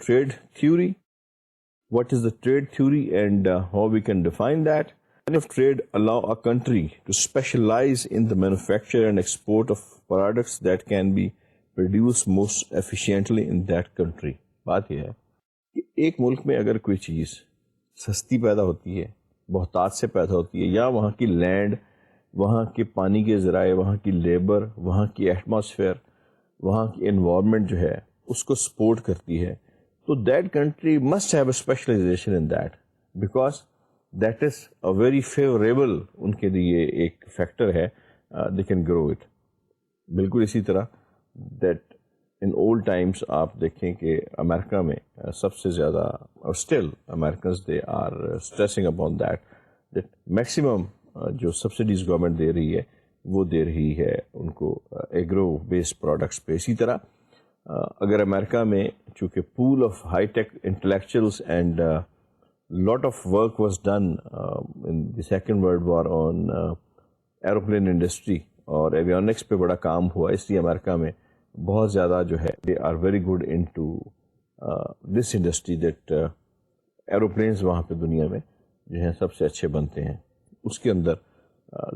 trade theory. What is the trade theory and how we can define that? Kind of trade allow a country to specialize in the manufacture and export of products that can be produced most efficiently in that country. بات یہ ہے کہ ایک ملک میں اگر کوئی چیز سستی پیدا ہوتی ہے، بہتات سے پیدا ہوتی ہے، یا وہاں کی لینڈ، وہاں کے پانی کے ذرائع، وہاں کی لیبر، وہاں کی ایٹماسفیئر، وہاں کی انوائرمنٹ جو ہے اس کو سپورٹ کرتی ہے، تو that country must have a specialisation in that, because that is a very favourable ان کے لیے ایک فیکٹر ہے، دے کین گرو اٹ. بالکل اسی طرح دیٹ ان اولڈ ٹائمس آپ دیکھیں کہ امریکہ میں سب سے زیادہ، اور still Americans they are stressing upon that maximum جو سبسڈیز گورنمنٹ دے رہی ہے وہ دے رہی ہے ان کو ایگرو بیسڈ پروڈکٹس پہ. اسی طرح اگر امریکہ میں چونکہ pool of high tech intellectuals and lot of work was done in the second world war on aeroplane industry اور ایویونکس پہ بڑا کام ہوا، اس لیے امریکہ میں بہت زیادہ جو ہے they are very good in to this industry, that aeroplanes وہاں پہ دنیا میں جو ہیں سب سے اچھے بنتے ہیں. اس کے اندر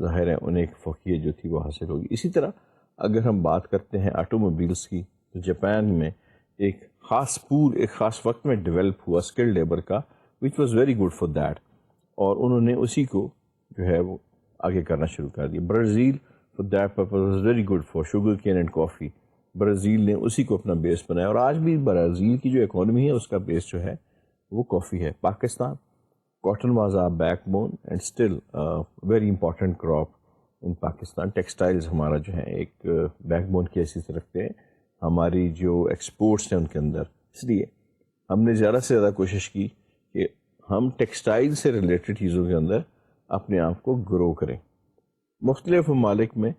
ظاہر ہے انہیں ایک فوقیت جو تھی وہ حاصل ہوگی. اسی طرح اگر ہم بات کرتے ہیں آٹو موبائلس کی، تو جاپان میں ایک خاص پول ایک خاص وقت میں ڈیولپ ہوا اسکل لیبر کا، which was very good for that, اور انہوں نے اسی کو جو ہے وہ آگے کرنا شروع کر دیا. Brazil for that purpose was very good for sugar cane and coffee. Brazil نے اسی کو اپنا بیس بنایا، اور آج بھی برازیل کی جو اکانومی ہے اس کا بیس جو ہے وہ کافی ہے. Pakistan, cotton was our backbone and still a very important crop in Pakistan. Textiles ہمارا جو ہے ایک بیک بون کی حیثیت رکھتے ہیں ہماری جو ایکسپورٹس ہیں ان کے اندر. اس لیے ہم نے زیادہ سے زیادہ کوشش کی کہ ہم ٹیکسٹائل سے ریلیٹڈ چیزوں کے اندر اپنے آپ کو گرو کریں. مختلف ممالک میں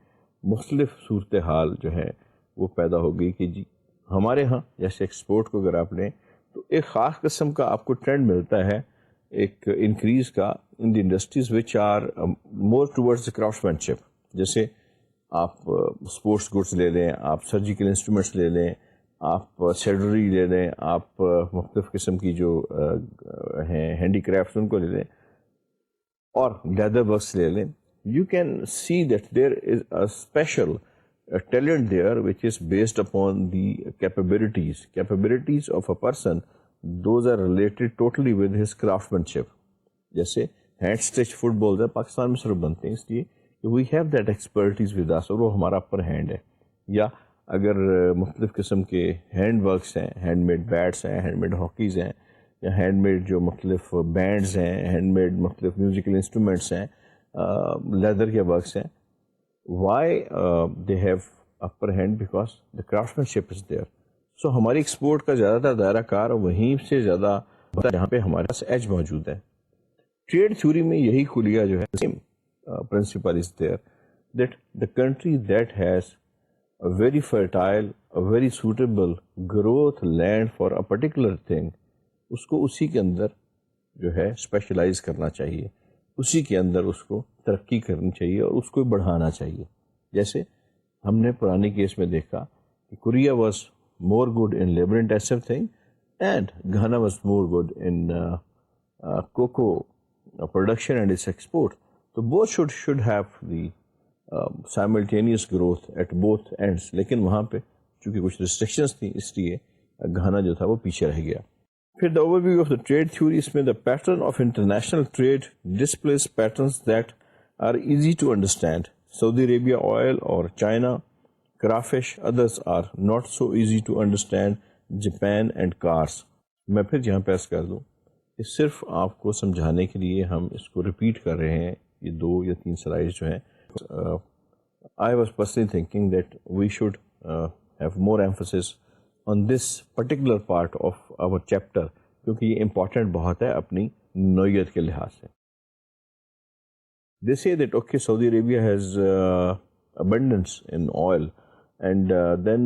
مختلف صورتحال جو ہے وہ پیدا ہو گئی کہ جی ہمارے ہاں جیسے ایکسپورٹ کو اگر آپ لیں تو ایک خاص قسم کا آپ کو ٹرینڈ ملتا ہے ایک انکریز کا in the industries which are more towards craftsmanship. جیسے آپ اسپورٹس گڈس لے لیں، آپ سرجیکل انسٹرومنٹس لے لیں، آپ سیڈری لے لیں، آپ مختلف قسم کی جو ہیں ہینڈی کرافٹس ان کو لے لیں، اور لیدر ورکس لے لیں. You can see that there is a special talent there which is based upon the capabilities of a person. Those are related totally with his craftsmanship. جیسے ہینڈ اسٹچ فٹ بالز ہے پاکستان میں صرف بنتے ہیں اس لیے we have that expertise with us, اور وہ ہمارا اپر ہینڈ ہے. یا اگر مختلف قسم کے ہینڈ ورکس ہیں، ہینڈ میڈ بیٹس ہیں، ہینڈ میڈ ہاکیز ہیں، یا ہینڈ میڈ جو مختلف بینڈز ہیں، ہینڈ میڈ مختلف میوزیکل انسٹرومنٹس ہیں، لیدر کے ورکس ہیں. Why they have upper hand? Because the craftsmanship is there. So ہماری ایکسپورٹ کا زیادہ تر دائرہ کار وہیں سے زیادہ جہاں پہ ہمارے پاس ایج موجود ہے. ٹریڈ تھیوری میں یہی خلیہ جو ہے same principle is there, that the country that has a very fertile, a very suitable growth land for a particular thing, اس کو اسی کے اندر جو ہے اسپیشلائز کرنا چاہیے، اسی کے اندر اس کو ترقی کرنی چاہیے اور اس کو بڑھانا چاہیے. جیسے ہم نے پرانے کیس میں دیکھا کہ Korea was more good in labour intensive thing and Ghana was more good in cocoa production and its export. تو both should have the simultaneous growth at both ends. لیکن وہاں پہ چونکہ کچھ ریسٹرکشنس تھیں اس لیے گھانا جو تھا وہ پیچھے رہ گیا. پھر the overview of the trade theory, اس میں the pattern of international trade displays patterns that are easy to understand. سعودی عربیہ آئل اور China crafts, others are not so easy to understand Japan and cars. میں پھر یہاں پیس کر دوں کہ صرف آپ کو سمجھانے کے لیے ہم اس کو ریپیٹ کر رہے ہیں، یہ 2 یا 3 سلائڈ جو ہیں. I was personally thinking that we should have more emphasis on this particular part of our chapter کیونکہ یہ امپورٹنٹ بہت ہے اپنی نوعیت کے لحاظ سے. They say that okay, Saudi Arabia has abundance in oil and then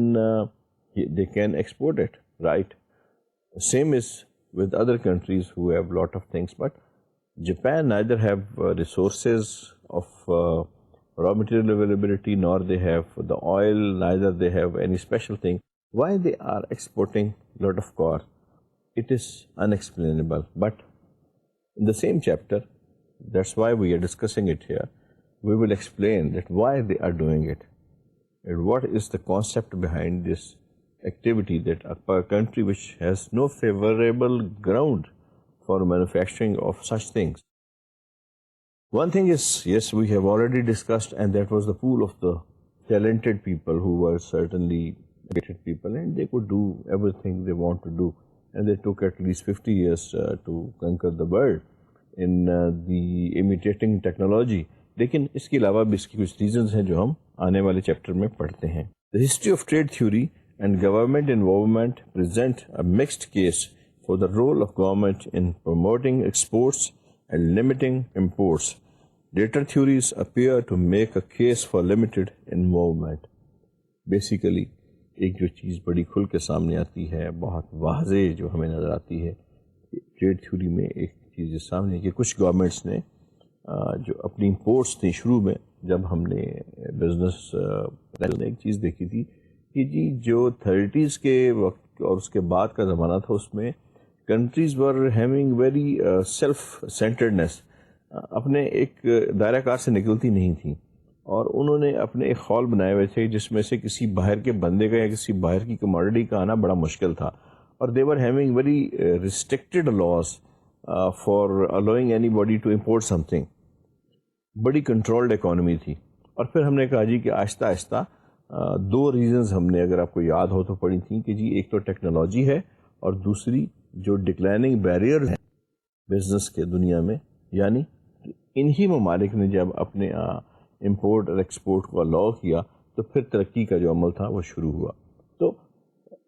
they can export it, right? Same is with other countries who have lot of things, but Japan neither have resources of raw material availability, nor they have the oil, neither they have any special thing. Why they are exporting lot of car? it is unexplainable. But in the same chapter, that's why we are discussing it here, we will explain that why they are doing it and what is the concept behind this activity, that a country which has no favorable ground for manufacturing of such things. One thing is, yes, we have already discussed, and that was the pool of the talented people who were certainly educated people, and they could do everything they want to do, and they took at least 50 years to conquer the world in the imitating technology. لیکن اس کے علاوہ بھی اس کی کچھ reasons ہیں جو ہم آنے والے چیپٹر میں پڑھتے ہیں. The history of trade theory and government involvement present a mixed case for the role of government in promoting exports and limiting imports. Later theories appear to make a case for limited involvement. Basically, ایک جو چیز بڑی کھل کے سامنے آتی ہے, بہت واضح جو ہمیں نظر آتی ہے ٹریڈ تھیوری میں, ایک چیز سامنے کہ کچھ گورنمنٹس نے جو اپنی امپورٹس تھیں شروع میں, جب ہم نے بزنس ایک چیز دیکھی تھی کہ جی جو 30s کے وقت اور اس کے بعد کا زمانہ تھا, اس میں کنٹریز ور ہیونگ ویری سیلف سینٹرڈنیس, اپنے ایک دائرہ کار سے نکلتی نہیں تھیں, اور انہوں نے اپنے ایک خول بنائے ہوئے تھے جس میں سے کسی باہر کے بندے کا یا کسی باہر کی کموڈٹی کا آنا بڑا مشکل تھا, اور they were having very restricted laws for allowing anybody to import something. بڑی کنٹرولڈ اکانومی تھی. اور پھر ہم نے کہا جی کہ آہستہ آہستہ دو ریزنز ہم نے, اگر آپ کو یاد ہو تو پڑھی تھیں کہ جی ایک تو ٹیکنالوجی ہے, اور دوسری جو ڈکلائننگ بیریئر ہیں بزنس کے دنیا میں, یعنی انہی ممالک نے جب اپنے امپورٹ اور ایکسپورٹ کو الاؤ کیا تو پھر ترقی کا جو عمل تھا وہ شروع ہوا. تو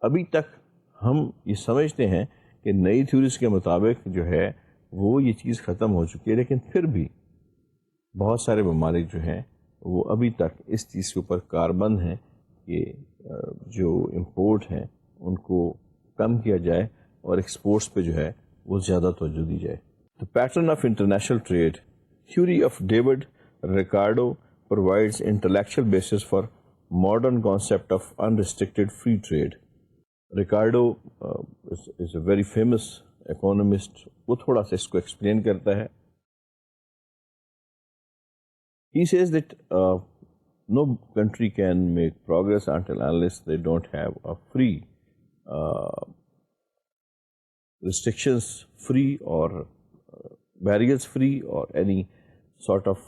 ابھی تک ہم یہ سمجھتے ہیں کہ نئی تھیوریز کے مطابق جو ہے وہ یہ چیز ختم ہو چکی ہے, لیکن پھر بھی بہت سارے ممالک جو ہیں وہ ابھی تک اس چیز کے اوپر کاربند ہیں کہ جو امپورٹ ہیں ان کو کم کیا جائے اور ایکسپورٹس پہ جو ہے وہ زیادہ توجہ دی جائے. The pattern of international trade theory of David Ricardo provides intellectual basis for modern concept of unrestricted free trade. Ricardo is a very famous economist. وہ تھوڑا سا اس کو ایکسپلین کرتا ہے. He says that no country can make progress unless they don't have a free restrictions free or barriers free or any sort of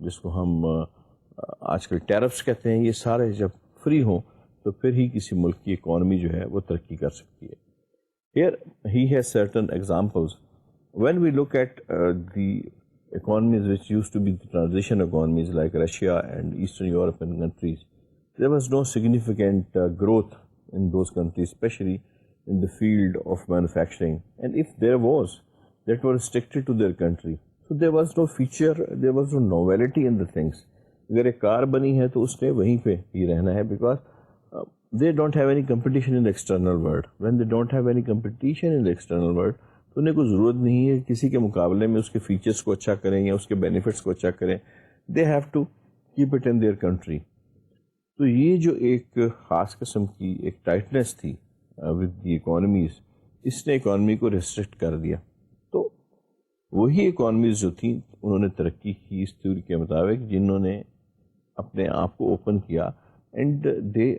جس کو ہم آج کل ٹیرفس کہتے ہیں, یہ سارے جب فری ہوں تو پھر ہی کسی ملک کی اکانومی جو ہے وہ ترقی کر سکتی ہے. Here he has certain examples. When we look at the economies which used to be the transition economies like Russia and Eastern European countries, there was no significant growth in those countries, especially in the field of manufacturing. And if there was, that was restricted to their country. So there was no feature, there was no novelty in the things. اگر ایک کار بنی ہے تو اس نے وہیں پہ ہی رہنا ہے, because they don't have any competition in the external world. When they don't have any competition in the external world, تو انہیں کوئی ضرورت نہیں ہے کسی کے مقابلے میں اس کے فیچرز کو اچھا کریں یا اس کے بینیفٹس کو اچھا کریں. They have to keep it in their country. تو یہ جو ایک خاص قسم کی ایک ٹائٹنس تھی ود دی اکانومیز, اس نے اکانومی کو ریسٹرکٹ کر دیا. تو وہی اکانومیز جو تھیں انہوں نے ترقی کی اس تھیوری کے مطابق, جنہوں نے اپنے آپ کو اوپن کیا, and they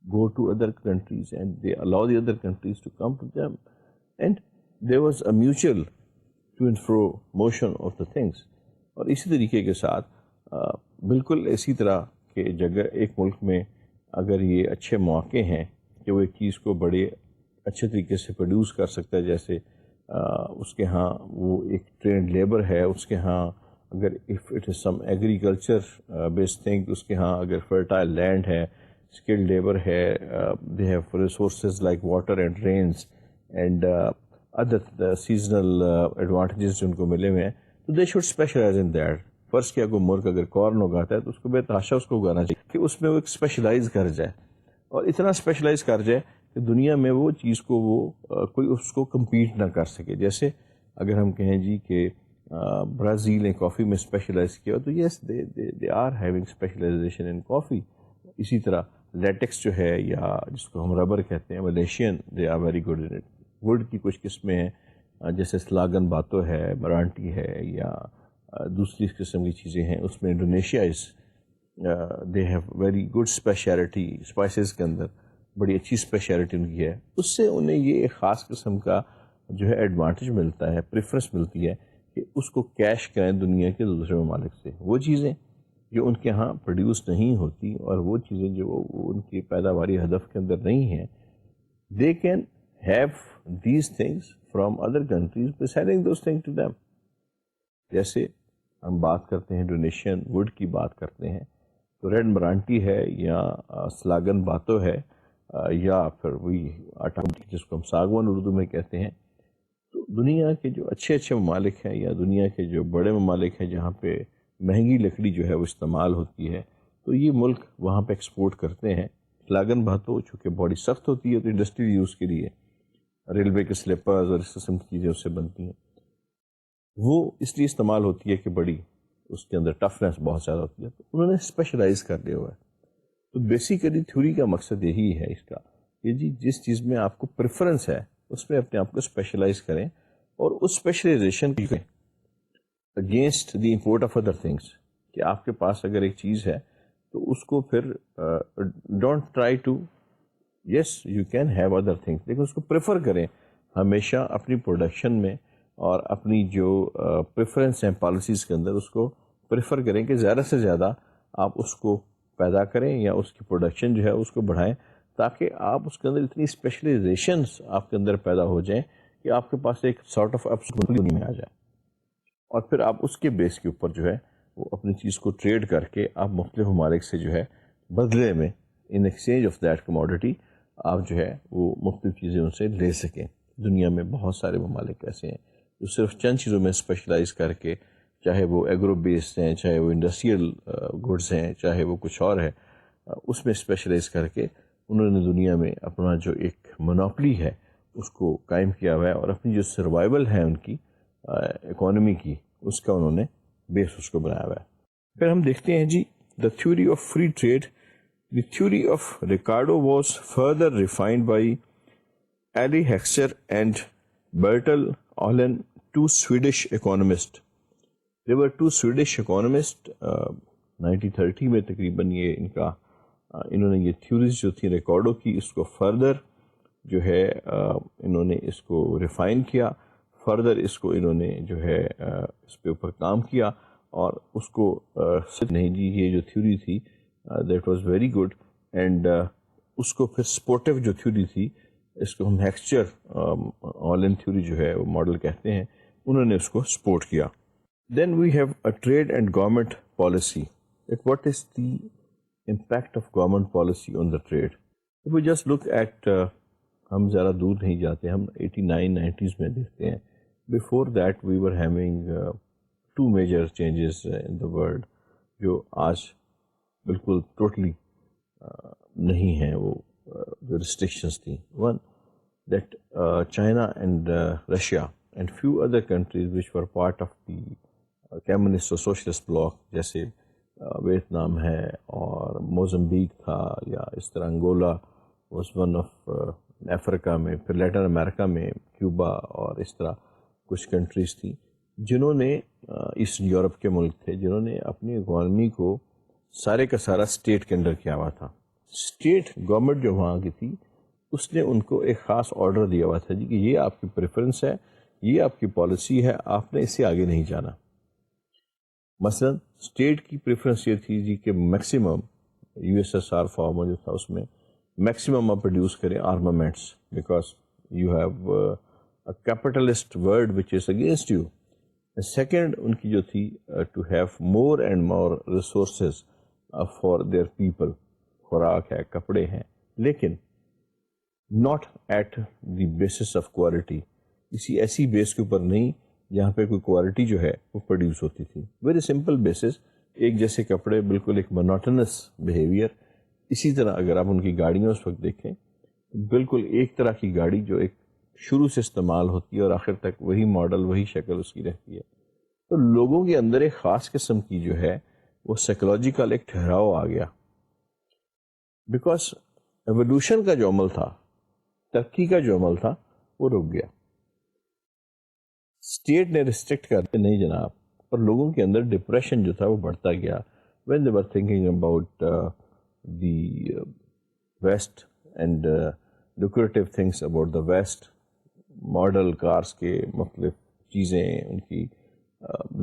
go to other countries and they allow the other countries to come to them, and there was a mutual to and fro motion of the things. اور اسی طریقے کے ساتھ بالکل اسی طرح کے جگہ ایک ملک میں اگر یہ اچھے مواقع ہیں کہ وہ ایک چیز کو بڑے اچھے طریقے سے پروڈیوس کر سکتا ہے, جیسے اس کے ہاں وہ ایک ٹرینڈ لیبر ہے, اس کے ہاں اگر if it is some agriculture based thing, اس کے ہاں اگر فرٹائل لینڈ ہے, skilled labor ہے, they have resources like water and rains and other seasonal advantages جو ان کو ملے ہوئے ہیں, تو they should specialize in that. فرض کیا کوئی ملک اگر کارن اگاتا ہے تو اس کو بے تحاشا اس کو اگانا چاہیے کہ اس میں وہ ایک اسپیشلائز کر جائے, اور اتنا اسپیشلائز کر جائے کہ دنیا میں وہ چیز کو وہ کوئی اس کو کمپیٹ نہ کر سکے. جیسے اگر ہم کہیں جی کہ برازیل نے کافی میں اسپیشلائز کیا تو یس دے آر ہیونگ اسپیشلائزیشن ان کافی. اسی طرح لیٹکس جو ہے یا جس کو ہم ربر کہتے ہیں، Malaysian they are very good in it. Wood کی کچھ قسمیں ہیں جیسے سلاگن باتو ہے، مرانٹی ہے، یا دوسری قسم کی چیزیں ہیں. اس میں Indonesia is they have very good speciality spices کے اندر، بڑی اچھی اسپیشلٹی ان کی ہے. اس سے انہیں یہ ایک خاص قسم کا جو ہے ایڈوانٹیج ملتا ہے، پریفرنس ملتی ہے کہ اس کو کیش کریں دنیا کے دوسرے ممالک سے. وہ چیزیں جو ان کے ہاں پروڈیوس نہیں ہوتی اور وہ چیزیں جو ان کی پیداواری ہدف کے اندر نہیں ہیں، they can have these things from other countries by selling those thing to them. جیسے ہم بات کرتے ہیں انڈونیشین ووڈ کی بات کرتے ہیں تو ریڈ مرانٹی ہے یا سلاگن باتو ہے یا پھر وہی آٹا جس کو ہم ساگون اردو میں کہتے ہیں. تو دنیا کے جو اچھے اچھے ممالک ہیں یا دنیا کے جو بڑے ممالک ہیں جہاں پہ مہنگی لکڑی جو ہے وہ استعمال ہوتی ہے، تو یہ ملک وہاں پہ ایکسپورٹ کرتے ہیں. سلاگن باتو چونکہ بڑی سخت ہوتی ہے تو انڈسٹریل یوز کے لیے ریلوے کے سلیپرز اور اس قسم کی چیزیں اس سے بنتی ہیں، وہ اس لیے استعمال ہوتی ہے کہ بڑی اس کے اندر ٹفنس بہت زیادہ ہوتی ہے. تو انہوں نے اسپیشلائز کر لیا ہوا ہے. تو بیسیکلی تھیوری کا مقصد یہی ہے اس کا کہ جی جس چیز میں آپ کو پریفرنس ہے اس میں اپنے آپ کو اسپیشلائز کریں اور اس اسپیشلائزیشن کو against the import of other things. کہ آپ کے پاس اگر ایک چیز ہے تو اس کو پھر don't try to, yes you can have other things, لیکن اس کو پریفر کریں ہمیشہ اپنی پروڈکشن میں اور اپنی جو پریفرنس ہیں پالیسیز کے اندر اس کو پریفر کریں کہ زیادہ سے زیادہ آپ اس کو پیدا کریں یا اس کی پروڈکشن جو ہے اس کو بڑھائیں، تاکہ آپ اس کے اندر اتنی اسپیشلائزیشنس آپ کے اندر پیدا ہو جائیں کہ آپ کے پاس ایک سارٹ آف ایبسولوٹ میں آ جائے. اور پھر آپ اس کے بیس کے اوپر جو ہے وہ اپنی چیز کو ٹریڈ کر کے آپ مختلف ممالک سے جو ہے بدلے میں in exchange of that commodity آپ جو ہے وہ مختلف چیزیں ان سے لے سکیں. دنیا میں بہت سارے ممالک ایسے ہیں جو صرف چند چیزوں میں اسپیشلائز کر کے، چاہے وہ ایگرو بیسڈ ہیں، چاہے وہ انڈسٹریل گڈز ہیں، چاہے وہ کچھ اور ہے، اس میں اسپیشلائز کر کے انہوں نے دنیا میں اپنا جو ایک مونوپلی ہے اس کو قائم کیا ہوا ہے اور اپنی جو سروائیول ہے ان کی اکانومی کی، اس کا انہوں نے بیس اس کو بنایا ہوا ہے. پھر ہم دیکھتے ہیں جی the theory of free trade. The theory of Ricardo was further refined by Eli Heckscher and Bertil Ohlin, two Swedish economist. They were two Swedish economists 1930 میں تقریباً یہ ان کا انہوں نے یہ تھیوریز جو تھی ریکارڈو کی اس کو فردر جو ہے انہوں نے اس کو ریفائن کیا، فردر اس کو انہوں نے جو ہے اس پہ اوپر کام کیا اور اس کو نہیں جی یہ جو تھیوری تھی that was very good. And اس کو پھر سپورٹیو جو تھیوری تھی اس کو ہم ہیکسچر آلن تھیوری جو ہے وہ ماڈل کہتے ہیں، انہوں نے اس کو سپورٹ کیا. Then we have a trade and government policy. What is the impact of government policy on the trade? If we just look at ہم زیادہ دور نہیں جاتے، ہم 89-90s میں دیکھتے ہیں. Before that we were having two major changes in the world جو آج بالکل ٹوٹلی نہیں ہیں وہ جو ریسٹرکشنس تھیں. One that China and Russia and few other countries which were part of the communist اور سوشلسٹ بلاک جیسے ویتنام ہے اور موزمبیک تھا، یا اس طرح Angola was one of Africa میں، پھر لیٹن امریکہ میں کیوبا اور اس طرح کچھ کنٹریز تھیں جنہوں نے ایسٹ یورپ کے ملک تھے جنہوں نے اپنی اکانومی کو سارے کا سارا اسٹیٹ کے انڈر کیا ہوا تھا. اسٹیٹ گورنمنٹ جو وہاں کی تھی اس نے ان کو ایک خاص آرڈر دیا ہوا تھا جی کہ یہ آپ کی پریفرنس ہے، یہ آپ کی پالیسی ہے، آپ نے اس سے آگے نہیں جانا. مثلا اسٹیٹ کی پریفرنس یہ تھی جی کہ maximum U S S R former جو تھا اس میں میکسیمم آپ پروڈیوس کریں armaments, because you have a capitalist world which is against you. Second ان کی جو تھی to have more and more resources for their people, خوراک ہے، کپڑے ہیں، لیکن not at the basis of quality, کسی ایسی بیس کے اوپر نہیں جہاں پہ کوئی کوالٹی جو ہے وہ پروڈیوس ہوتی تھی. ویری سمپل بیسس، ایک جیسے کپڑے، بالکل ایک مونوٹنس بیہیویئر. اسی طرح اگر آپ ان کی گاڑیاں اس وقت دیکھیں بالکل ایک طرح کی گاڑی جو ایک شروع سے استعمال ہوتی ہے اور آخر تک وہی ماڈل وہی شکل اس کی رہتی ہے. تو لوگوں کے اندر ایک خاص قسم کی جو ہے وہ سائیکولوجیکل ایک ٹھہراؤ آ گیا. بیکاز ایولیوشن کا جو عمل تھا, ترقی کا جو عمل تھا, وہ رک گیا. اسٹیٹ نے ریسٹرکٹ کرتے نہیں جناب, اور لوگوں کے اندر ڈپریشن جو تھا وہ بڑھتا گیا. When they were thinking about the west and lucrative things about the west, model cars کے مختلف چیزیں, ان کی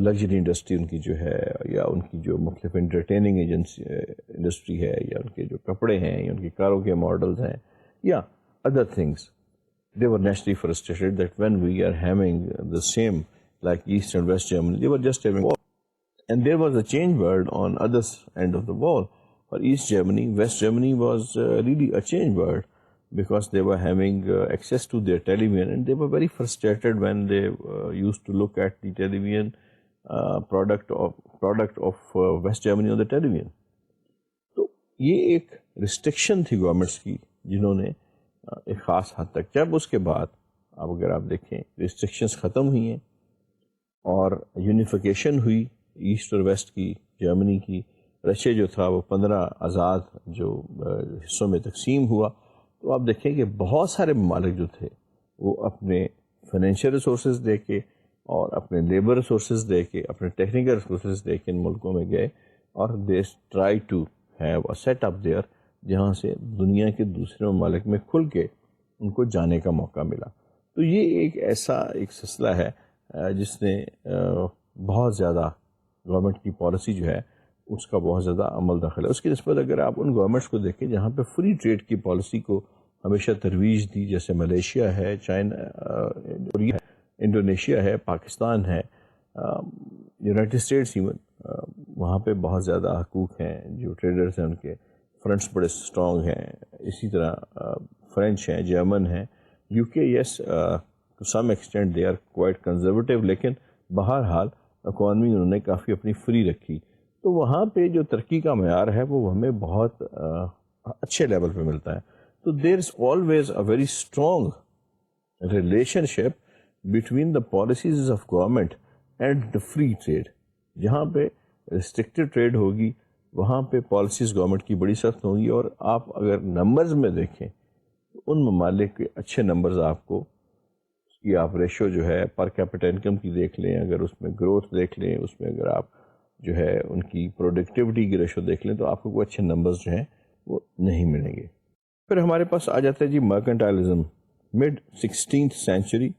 لگژری انڈسٹری ان کی جو ہے, یا ان کی جو مختلف انٹرٹیننگ انڈسٹری ہے, یا ان کے جو کپڑے ہیں, یا ان کی کاروں کے ماڈلز ہیں, یا other things, they were naturally frustrated that when we are having the same like East and West Germany, they were just having war. And there was a change word on other end of the wall. For East Germany, West Germany was really a change word, because they were having access to their television, and they were very frustrated when they used to look at the television product of West Germany on the television. تو یہ ایک restriction تھی governments کی, جنہوں نے ایک خاص حد تک, جب اس کے بعد اب اگر آپ دیکھیں ریسٹرکشنز ختم ہوئی ہیں اور یونیفیکیشن ہوئی ایسٹ اور ویسٹ کی, جرمنی کی, رشیا جو تھا وہ 15 آزاد جو حصوں میں تقسیم ہوا, تو آپ دیکھیں کہ بہت سارے ممالک جو تھے وہ اپنے فائنینشیل ریسورسز دے کے اور اپنے لیبر ریسورسز دے کے, اپنے ٹیکنیکل ریسورسز دے کے ان ملکوں میں گئے, اور they try to have a set up there, جہاں سے دنیا کے دوسرے ممالک میں کھل کے ان کو جانے کا موقع ملا. تو یہ ایک سلسلہ ہے جس نے بہت زیادہ گورنمنٹ کی پالیسی جو ہے اس کا بہت زیادہ عمل دخل ہے. اس کی نسبت اگر آپ ان گورنمنٹس کو دیکھیں جہاں پہ فری ٹریڈ کی پالیسی کو ہمیشہ ترویج دی, جیسے ملیشیا ہے, چائنا, انڈونیشیا ہے, پاکستان ہے, یونائٹڈ اسٹیٹس ایون, وہاں پہ بہت زیادہ حقوق ہیں, جو ٹریڈرز ہیں ان کے فرنٹس بڑے اسٹرانگ ہیں. اسی طرح فرینچ ہیں, جرمن ہیں, U K, yes to some extent they are quite conservative, لیکن بہرحال اکانومی انہوں نے کافی اپنی فری رکھی. تو وہاں پہ جو ترقی کا معیار ہے وہ ہمیں بہت اچھے لیول پہ ملتا ہے. تو there is always a very strong relationship between the policies of government and the free trade. جہاں پہ ریسٹرکٹیڈ ٹریڈ ہوگی وہاں پہ پالیسیز گورنمنٹ کی بڑی سخت ہوں گی, اور آپ اگر نمبرز میں دیکھیں تو ان ممالک کے اچھے نمبرز آپ کو, اس کی آپ ریشو جو ہے پر کیپٹا انکم کی دیکھ لیں, اگر اس میں گروتھ دیکھ لیں, اس میں اگر آپ جو ہے ان کی پروڈکٹیوٹی کی ریشو دیکھ لیں, تو آپ کو کوئی اچھے نمبرز جو ہیں وہ نہیں ملیں گے. پھر ہمارے پاس آ جاتا ہے جی mercantilism. Mid 16th century,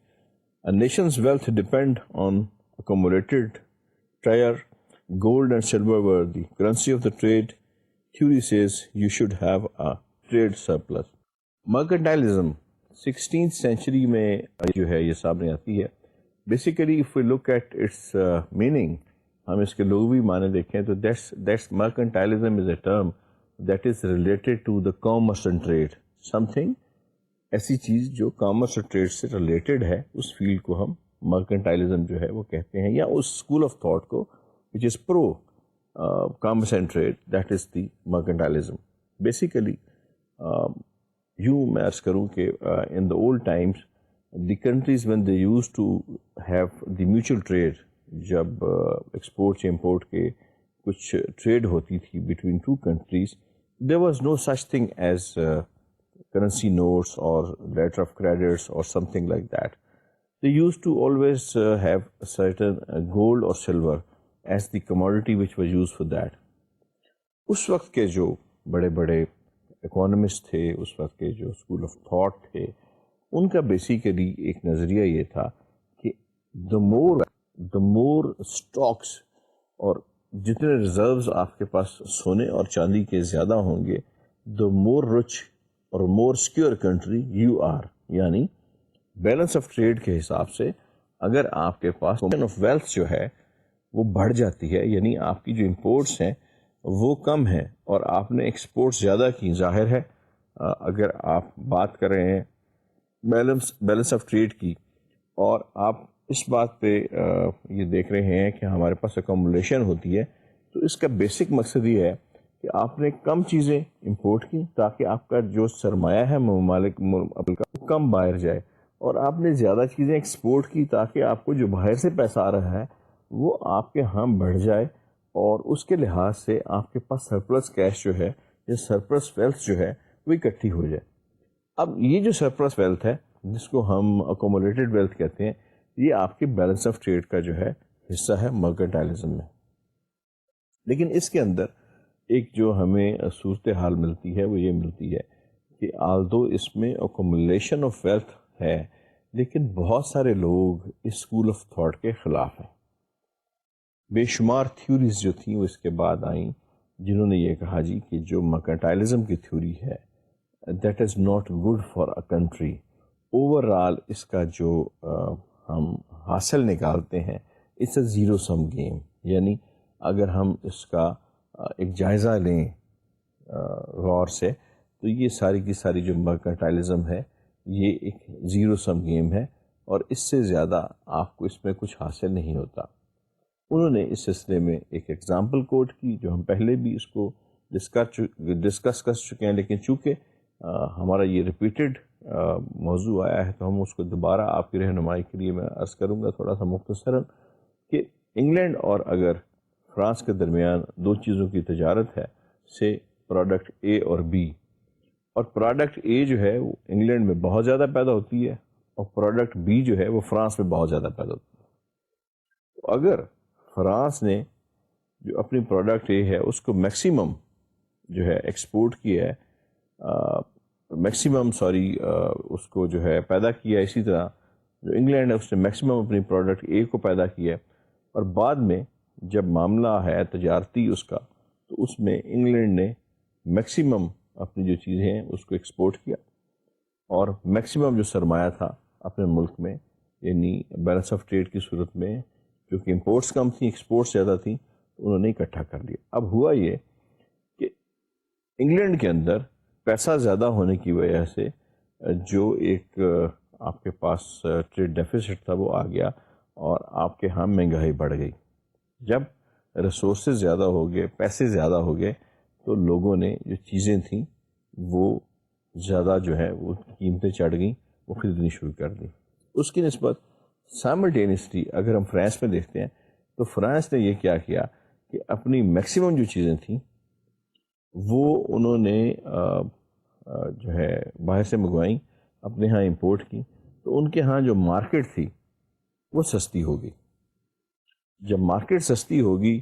a nation's wealth depend on accumulated treasure. Gold and silver were the currency of the trade. Theory says you should have a trade surplus. Mercantilism 16th century میں جو ہے یہ سامنے آتی ہے. Basically if we look at its meaning, ہم اس کے لغوی معنی دیکھیں تو that's mercantilism is a term that is related to the commerce and trade. Something ایسی چیز جو کامرس اور ٹریڈ سے ریلیٹڈ ہے, اس فیلڈ کو ہم مرکنٹائلزم جو ہے وہ کہتے ہیں, یا اس اسکول آف تھاٹ کو which is pro commerce and trade, that is the mercantilism. Basically یوں میں عرض کروں کہ in the old times the countries when they used to have the mutual trade, جب ایکسپورٹ سے امپورٹ کے کچھ ٹریڈ ہوتی تھی between two countries, there was no such thing as currency notes or letter of credits or something like that. They used to always have a certain gold or silver as the commodity which was used for that. اس وقت کے جو بڑے بڑے economist تھے, اس وقت کے جو school of thought تھے, ان کا بیسیکلی ایک نظریہ یہ تھا کہ the more stocks اور جتنے ریزروز آپ کے پاس سونے اور چاندی کے زیادہ ہوں گے, the more rich اور مور سیکیور کنٹری یو آر. یعنی بیلنس آف ٹریڈ کے حساب سے اگر آپ کے پاس آف ویلتھ جو ہے وہ بڑھ جاتی ہے, یعنی آپ کی جو امپورٹس ہیں وہ کم ہیں اور آپ نے ایکسپورٹس زیادہ کی, ظاہر ہے اگر آپ بات کر رہے ہیں بیلنس آف ٹریڈ کی, اور آپ اس بات پہ یہ دیکھ رہے ہیں کہ ہمارے پاس اکومولیشن ہوتی ہے, تو اس کا بیسک مقصد یہ ہے کہ آپ نے کم چیزیں امپورٹ کی تاکہ آپ کا جو سرمایہ ہے ممالک کا کم باہر جائے, اور آپ نے زیادہ چیزیں ایکسپورٹ کی تاکہ آپ کو جو باہر سے پیسہ آ رہا ہے وہ آپ کے ہاں بڑھ جائے, اور اس کے لحاظ سے آپ کے پاس سرپلس کیش جو ہے یہ سرپلس ویلتھ جو ہے وہ اکٹھی ہو جائے. اب یہ جو سرپلس ویلتھ ہے جس کو ہم اکومولیٹڈ ویلتھ کہتے ہیں, یہ آپ کے بیلنس آف ٹریڈ کا جو ہے حصہ ہے مرکنٹائلزم میں. لیکن اس کے اندر ایک جو ہمیں صورتحال ملتی ہے وہ یہ ملتی ہے کہ آلدو اس میں اکومولیشن آف ویلتھ ہے, لیکن بہت سارے لوگ اس اسکول آف تھاٹ کے خلاف ہیں. بے شمار تھیوریز جو تھیں وہ اس کے بعد آئیں جنہوں نے یہ کہا جی کہ جو مرکنٹائلزم کی تھیوری ہے that is not good for a country. Overall اس کا جو ہم حاصل نکالتے ہیں it's a zero sum game. یعنی اگر ہم اس کا ایک جائزہ لیں غور سے تو یہ ساری کی ساری جو مرکنٹائلزم ہے یہ ایک زیرو سم گیم ہے اور اس سے زیادہ آپ کو اس میں کچھ حاصل نہیں ہوتا. انہوں نے اس سلسلے میں ایک ایگزامپل کوٹ کی جو ہم پہلے بھی اس کو ڈسکس کر چکے ہیں, لیکن چونکہ ہمارا یہ ریپیٹڈ موضوع آیا ہے تو ہم اس کو دوبارہ آپ کی رہنمائی کے لیے میں عرض کروں گا تھوڑا سا مختصراً کہ انگلینڈ اور اگر فرانس کے درمیان دو چیزوں کی تجارت ہے سے پروڈکٹ اے اور بی, اور پروڈکٹ اے جو ہے وہ انگلینڈ میں بہت زیادہ پیدا ہوتی ہے اور پروڈکٹ بی جو ہے وہ فرانس میں بہت زیادہ پیدا ہوتی ہے. تو اگر فرانس نے جو اپنی پروڈکٹ اے ہے اس کو میکسیمم جو ہے ایکسپورٹ کیا ہے, اس کو جو ہے پیدا کیا, اسی طرح جو انگلینڈ ہے اس نے میکسیمم اپنی پروڈکٹ اے کو پیدا کیا ہے, اور بعد میں جب معاملہ ہے تجارتی اس کا تو اس میں انگلینڈ نے میکسیمم اپنی جو چیزیں ہیں اس کو ایکسپورٹ کیا اور میکسیمم جو سرمایہ تھا اپنے ملک میں یعنی بیلنس آف ٹریڈ کی صورت میں کیونکہ امپورٹس کم تھیں ایکسپورٹس زیادہ تھیں تو انہوں نے اکٹھا کر لیا. اب ہوا یہ کہ انگلینڈ کے اندر پیسہ زیادہ ہونے کی وجہ سے جو ایک آپ کے پاس ٹریڈ ڈیفیسٹ تھا وہ آ گیا اور آپ کے ہاں مہنگائی بڑھ گئی. جب ریسورسز زیادہ ہو گئے, پیسے زیادہ ہو گئے, تو لوگوں نے جو چیزیں تھیں وہ زیادہ جو ہے وہ قیمتیں چڑھ گئیں, وہ خریدنی شروع کر دی. اس کی نسبت سائملٹینیسلی اگر ہم فرانس میں دیکھتے ہیں تو فرانس نے یہ کیا کہ اپنی میکسیمم جو چیزیں تھیں وہ انہوں نے جو ہے باہر سے منگوائیں, اپنے ہاں امپورٹ کی, تو ان کے ہاں جو مارکیٹ تھی وہ سستی ہوگی. جب مارکیٹ سستی ہوگی,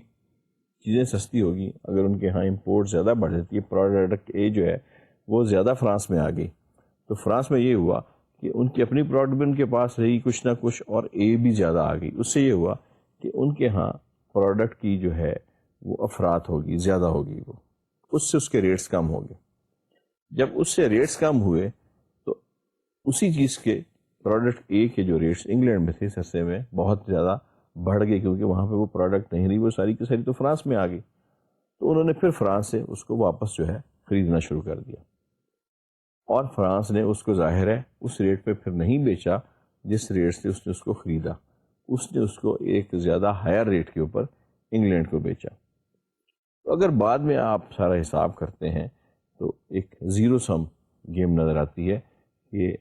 چیزیں سستی ہوگی, اگر ان کے ہاں امپورٹ زیادہ بڑھ جاتی ہے, پروڈکٹ اے جو ہے وہ زیادہ فرانس میں آ گئی, تو فرانس میں یہ ہوا کہ ان کی اپنی پروڈکٹ بھی ان کے پاس رہی کچھ نہ کچھ اور اے بھی زیادہ آ گئی. اس سے یہ ہوا کہ ان کے ہاں پروڈکٹ کی جو ہے وہ افراط ہوگی, زیادہ ہوگی, وہ اس سے اس کے ریٹس کم ہو گئے. جب اس سے ریٹس کم ہوئے تو اسی چیز کے پروڈکٹ اے کے جو ریٹس انگلینڈ میں تھے سستے میں بہت زیادہ بڑھ گئے, کیونکہ وہاں پہ وہ پروڈکٹ نہیں رہی, وہ ساری کی ساری تو فرانس میں آ گئی. تو انہوں نے پھر فرانس سے اس کو واپس جو ہے خریدنا شروع کر دیا, اور فرانس نے اس کو ظاہر ہے اس ریٹ پہ پھر نہیں بیچا جس ریٹ سے اس نے اس کو خریدا, اس نے اس کو ایک زیادہ ہائر ریٹ کے اوپر انگلینڈ کو بیچا. تو اگر بعد میں آپ سارا حساب کرتے ہیں تو ایک زیرو سم گیم نظر آتی ہے کہ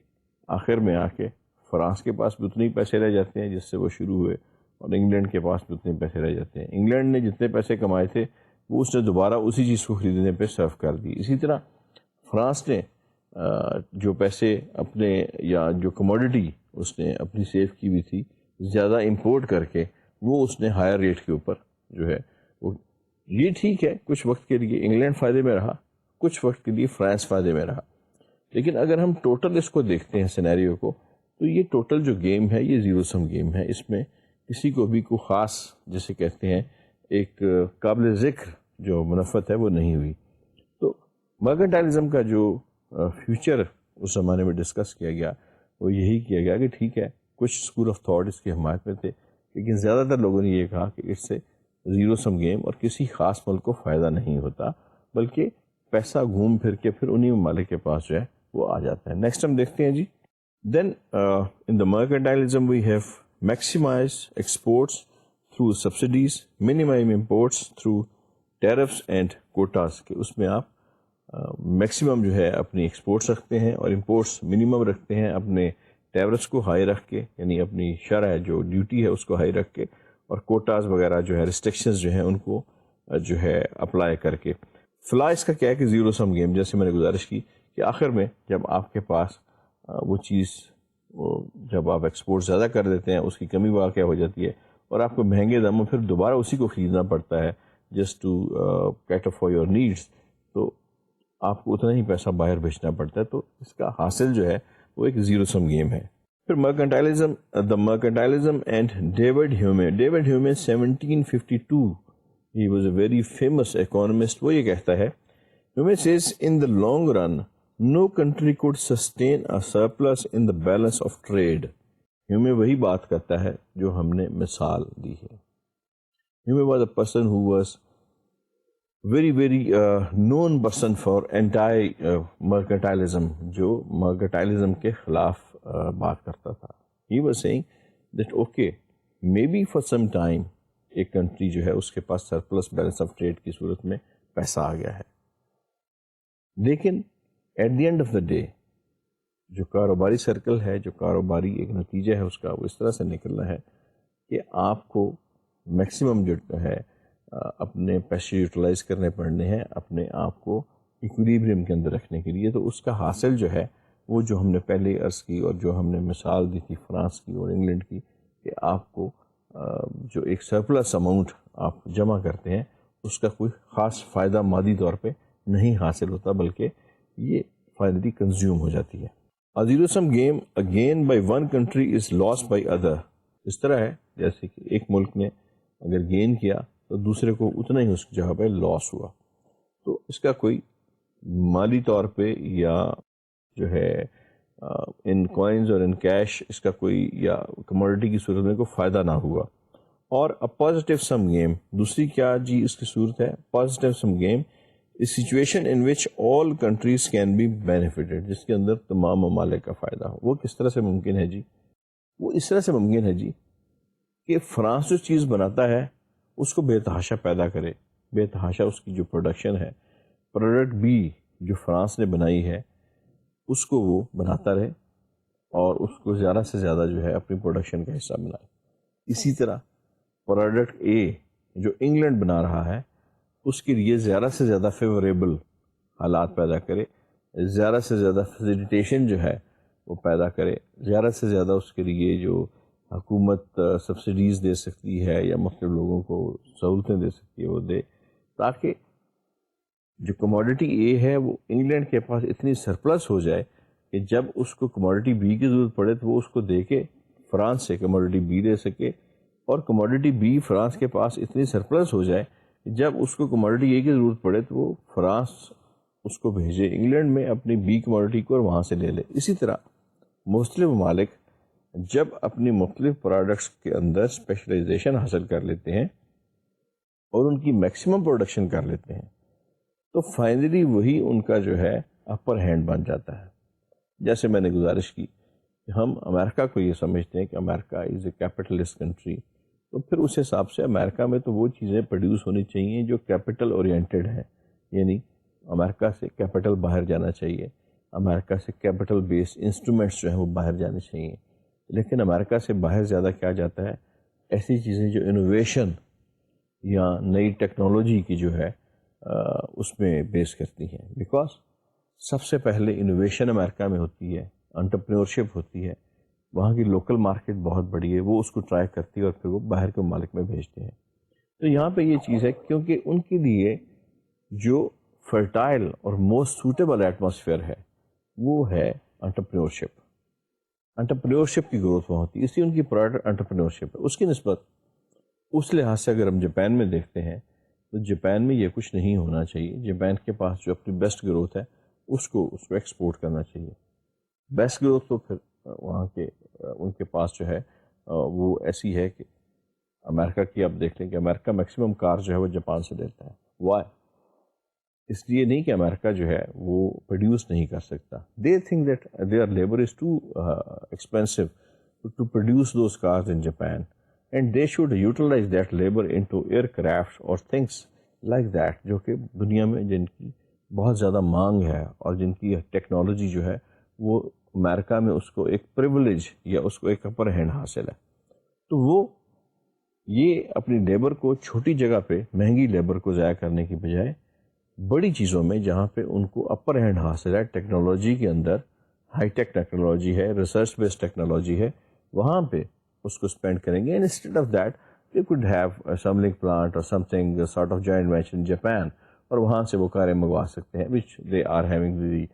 آخر میں آ کے فرانس کے پاس بھی اتنے ہی پیسے رہ جاتے ہیں جس سے وہ شروع ہوئے, اور انگلینڈ کے پاس بھی اتنے پیسے رہ جاتے ہیں. انگلینڈ نے جتنے پیسے کمائے تھے وہ اس نے دوبارہ اسی چیز کو خریدنے پہ صرف کر دی. اسی طرح فرانس نے جو پیسے اپنے یا جو کموڈٹی اس نے اپنی سیو کی ہوئی تھی زیادہ امپورٹ کر کے وہ اس نے ہائر ریٹ کے اوپر جو ہے وہ, یہ ٹھیک ہے کچھ وقت کے لیے انگلینڈ فائدے میں رہا, کچھ وقت کے لیے فرانس فائدے میں رہا. لیکن اگر ہم ٹوٹل اس کو دیکھتے ہیں سینیریو کو تو یہ ٹوٹل جو گیم ہے یہ زیرو سم گیم ہے. اس میں کسی کو بھی کوئی خاص جسے کہتے ہیں ایک قابل ذکر جو منفعت ہے وہ نہیں ہوئی. تو مرکنٹائلزم کا جو فیوچر اس زمانے میں ڈسکس کیا گیا وہ یہی کیا گیا کہ ٹھیک ہے کچھ اسکول آف تھاٹ اس کی حمایت میں تھے, لیکن زیادہ تر لوگوں نے یہ کہا کہ اس سے زیرو سم گیم اور کسی خاص ملک کو فائدہ نہیں ہوتا, بلکہ پیسہ گھوم پھر کے پھر انہی ممالک کے پاس جو ہے وہ آ جاتا ہے. نیکسٹ ہم دیکھتے ہیں جی, then in the mercantilism we have maximise exports through subsidies, minimise imports through tariffs and quotas, کہ اس میں آپ میکسیمم جو ہے اپنی ایکسپورٹس رکھتے ہیں اور امپورٹس منیمم رکھتے ہیں, اپنے ٹیرفس کو ہائی رکھ کے, یعنی اپنی شرح جو ڈیوٹی ہے اس کو ہائی رکھ کے, اور کوٹاز وغیرہ جو ہے ریسٹرکشنز جو ہیں ان کو جو ہے اپلائی کر کے. فلاح اس کا کیا ہے کہ زیرو سم گیم، جیسے میں نے گزارش کی کہ آخر میں جب آپ کے پاس وہ چیز جب آپ ایکسپورٹ زیادہ کر دیتے ہیں اس کی کمی واقع ہو جاتی ہے اور آپ کو مہنگے داموں پھر دوبارہ اسی کو خریدنا پڑتا ہے just to cater for your needs, تو آپ کو اتنا ہی پیسہ باہر بھیجنا پڑتا ہے. تو اس کا حاصل جو ہے وہ ایک زیرو سم گیم ہے. پھر mercantilism, the mercantilism and David Hume. David Hume 1752 he was a very famous economist. وہ یہ کہتا ہے، ہیومے says in the long run no country could sustain a surplus in the balance of trade. ہیومے وہی بات کرتا ہے جو ہم نے مثال دی ہے. ہیومے was a person who was very known person for anti mercantilism، جو mercantilism کے خلاف بات کرتا تھا. He was saying that okay, maybe for some time ایک کنٹری جو ہے اس کے پاس سرپلس بیلنس آف ٹریڈ کی صورت میں پیسہ آ گیا ہے، لیکن at the end of the day جو کاروباری سرکل ہے، جو کاروباری ایک نتیجہ ہے اس کا، وہ اس طرح سے نکلنا ہے کہ آپ کو میکسیمم جو ہے اپنے پیسے یوٹیلائز کرنے پڑنے ہیں اپنے آپ کو ایکویلیبریم کے اندر رکھنے کے لیے. تو اس کا حاصل جو ہے وہ جو ہم نے پہلے عرض کی اور جو ہم نے مثال دی تھی فرانس کی اور انگلینڈ کی، کہ آپ کو جو ایک سرپلس اماؤنٹ آپ جمع کرتے ہیں اس کا کوئی خاص فائدہ مادی طور پہ نہیں حاصل ہوتا، بلکہ یہ فائنلی کنزیوم ہو جاتی ہے. A zero sum game again by one country is lost by other. اس طرح ہے جیسے کہ ایک ملک نے اگر گین کیا تو دوسرے کو اتنا ہی اس کی جگہ پہ لاس ہوا. تو اس کا کوئی مالی طور پہ یا جو ہے ان کوائنز اور ان کیش اس کا کوئی یا کموڈٹی کی صورت میں کوئی فائدہ نہ ہوا. اور پازیٹیو سم گیم دوسری کیا جی اس کی صورت ہے؟ پازیٹیو سم گیم اس situation in which all countries can be benefited, جس کے اندر تمام ممالک کا فائدہ ہو. وہ کس طرح سے ممکن ہے جی؟ وہ اس طرح سے ممکن ہے جی کہ فرانس جو چیز بناتا ہے اس کو بے تحاشا پیدا کرے، بے تحاشا اس کی جو پروڈکشن ہے، پروڈکٹ بی جو فرانس نے بنائی ہے اس کو وہ بناتا رہے اور اس کو زیادہ سے زیادہ جو ہے اپنی پروڈکشن کا حصہ بنائے. اسی طرح پروڈکٹ اے جو انگلینڈ بنا رہا ہے اس کے لیے زیادہ سے زیادہ فیوریبل حالات پیدا کرے، زیادہ سے زیادہ فیسیلیٹیشن جو ہے وہ پیدا کرے، زیادہ سے زیادہ اس کے لیے جو حکومت سبسڈیز دے سکتی ہے یا مختلف لوگوں کو سہولتیں دے سکتی ہے وہ دے، تاکہ جو کموڈٹی اے ہے وہ انگلینڈ کے پاس اتنی سرپلس ہو جائے کہ جب اس کو کموڈٹی بی کی ضرورت پڑے تو وہ اس کو دے کے فرانس سے کموڈٹی بی لے سکے، اور کموڈٹی بی فرانس کے پاس اتنی سرپلس ہو جائے کہ جب اس کو کموڈٹی اے کی ضرورت پڑے تو وہ فرانس اس کو بھیجے انگلینڈ میں اپنی بی کموڈٹی کو اور وہاں سے لے لے. اسی طرح مختلف ممالک جب اپنی مختلف پروڈکٹس کے اندر اسپیشلائزیشن حاصل کر لیتے ہیں اور ان کی میکسیمم پروڈکشن کر لیتے ہیں تو فائنلی وہی ان کا جو ہے اپر ہینڈ بن جاتا ہے. جیسے میں نے گزارش کی کہ ہم امریکہ کو یہ سمجھتے ہیں کہ امریکہ از اے کیپٹلسٹ کنٹری، تو پھر اس حساب سے امریکہ میں تو وہ چیزیں پروڈیوس ہونی چاہیے جو کیپٹل اورینٹیڈ ہیں، یعنی امریکہ سے کیپٹل باہر جانا چاہیے، امریکہ سے کیپٹل بیسڈ انسٹرومنٹس جو ہیں وہ باہر جانے چاہیے. لیکن امریکہ سے باہر زیادہ کیا جاتا ہے؟ ایسی چیزیں جو انوویشن یا نئی ٹیکنالوجی کی جو ہے اس میں بیس کرتی ہیں، بیکاز سب سے پہلے انوویشن امریکہ میں ہوتی ہے، انٹرپرینورشپ ہوتی ہے، وہاں کی لوکل مارکیٹ بہت بڑی ہے، وہ اس کو ٹرائی کرتی ہے اور پھر وہ باہر کے ممالک میں بھیجتے ہیں. تو یہاں پہ یہ چیز ہے کیونکہ ان کے لیے جو فرٹائل اور موسٹ سوٹیبل ایٹماسفیئر ہے وہ ہے انٹرپرینورشپ. انٹرپرینورشپ کی گروتھ وہاں ہوتی ہے، اس لیے ان کی پروڈکٹ انٹرپرینورشپ ہے. اس کی نسبت اس لحاظ سے اگر ہم جاپان میں دیکھتے ہیں تو جاپان میں یہ کچھ نہیں ہونا چاہیے. جاپان کے پاس جو اپنی بیسٹ گروتھ ہے اس کو ایکسپورٹ کرنا چاہیے. بیسٹ گروتھ تو پھر وہاں کے ان کے پاس جو ہے وہ ایسی ہے کہ امریکہ کی آپ دیکھ لیں کہ امریکہ میکسیمم کار جو ہے وہ جاپان سے لیتا ہے. وائی؟ اس لیے نہیں کہ امریکہ جو ہے وہ پروڈیوس نہیں کر سکتا. They think that their labour is too expensive to produce those cars in Japan and they should utilise that labour into aircraft اور تھنگس لائک دیٹ، جو کہ دنیا میں جن کی بہت زیادہ مانگ ہے اور جن کی ٹیکنالوجی جو ہے وہ امریکہ میں اس کو ایک پریولیج یا اس کو ایک اپر ہینڈ حاصل ہے. تو وہ یہ اپنی لیبر کو چھوٹی جگہ پہ مہنگی لیبر کو ضائع کرنے کی بجائے بڑی چیزوں میں جہاں پہ ان کو اپر ہینڈ حاصل ہے ٹیکنالوجی کے اندر، ہائی ٹیک ٹیکنالوجی ہے، ریسرچ بیسڈ ٹیکنالوجی ہے، وہاں پہ اس کو اسپینڈ کریں گے. And instead of that they could have assembling plant اور something sort of joint venture in Japan, اور وہاں سے وہ کاریں منگوا سکتے ہیں which they are having the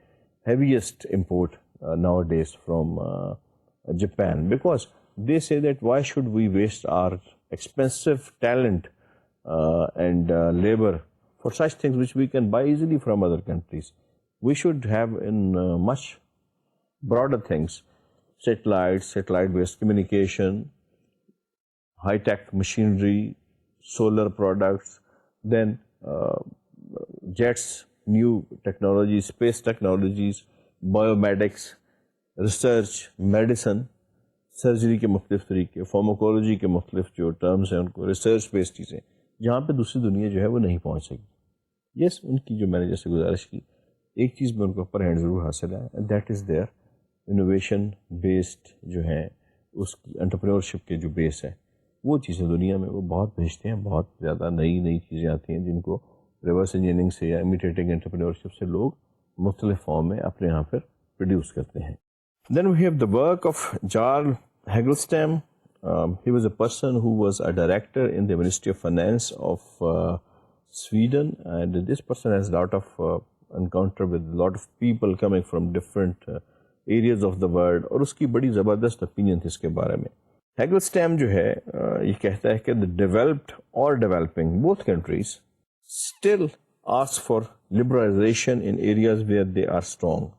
heaviest import nowadays from Japan, because they say that why should we waste our expensive talent and labor for such things which we can buy easily from other countries. We should have in much broader things, satellites, satellite-based communication, high-tech machinery, solar products, then jets, new technologies, space technologies, biomedics, research, medicine, surgery کے مختلف طریقے، pharmacology کے مختلف جو terms ہیں ان کو، research based چیزیں جہاں پہ دوسری دنیا جو ہے وہ نہیں پہنچ سکی. یس ان کی جو میں نے جیسے گزارش کی ایک چیز میں ان کو اپر ہینڈ ضرور حاصل ہے، that is there innovation based جو ہے اس کی انٹرپرینورشپ کے جو بیس ہے وہ چیزیں دنیا میں وہ بہت بھیجتے ہیں. بہت زیادہ نئی چیزیں آتی ہیں جن کو ریورس انجینئرنگ سے یا امیٹیٹنگ انٹرپرینورشپ سے لوگ مختلف فارم میں اپنے یہاں پر پروڈیوس کرتے ہیں. Then we have the work of Jarl Hagelstam. He was a person who was a director in the Ministry of Finance of Sweden, and this person has a lot of encounter with a lot of people coming from different areas of the world, اور اس کی بڑی زبردست opinion تھی اس کے بارے میں. Hagelstam جو ہے یہ کہتا ہے کہ the developed or developing both countries still ask for liberalization in areas where they are strong.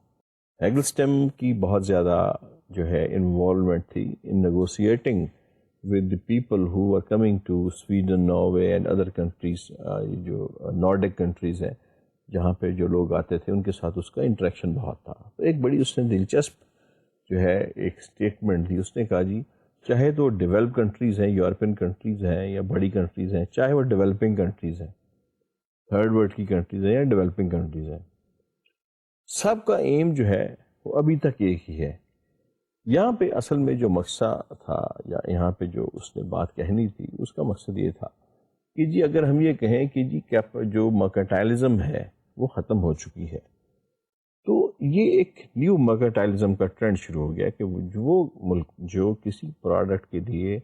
ایگلسٹم کی بہت زیادہ جو ہے انوالومنٹ تھی in negotiating with the people who are coming to Sweden, Norway and other countries, جو Nordic countries ہیں جہاں پہ جو لوگ آتے تھے ان کے ساتھ اس کا انٹریکشن بہت تھا. تو ایک بڑی اس نے دلچسپ جو ہے ایک اسٹیٹمنٹ دی. اس نے کہا جی چاہے تو ڈیولپ کنٹریز ہیں، یورپین کنٹریز ہیں یا بڑی کنٹریز ہیں، چاہے وہ ڈیولپنگ کنٹریز ہیں، تھرڈ ورلڈ کی کنٹریز ہیں یا ڈیولپنگ کنٹریز ہیں، سب کا ایم جو ہے وہ ابھی تک ایک ہی ہے. یہاں پہ اصل میں جو مقصد تھا یا یہاں پہ جو اس نے بات کہنی تھی اس کا مقصد یہ تھا کہ جی اگر ہم یہ کہیں کہ جی جو مرکنٹائلزم ہے وہ ختم ہو چکی ہے، تو یہ ایک نیو مرکنٹائلزم کا ٹرینڈ شروع ہو گیا کہ وہ ملک جو کسی پروڈکٹ کے لیے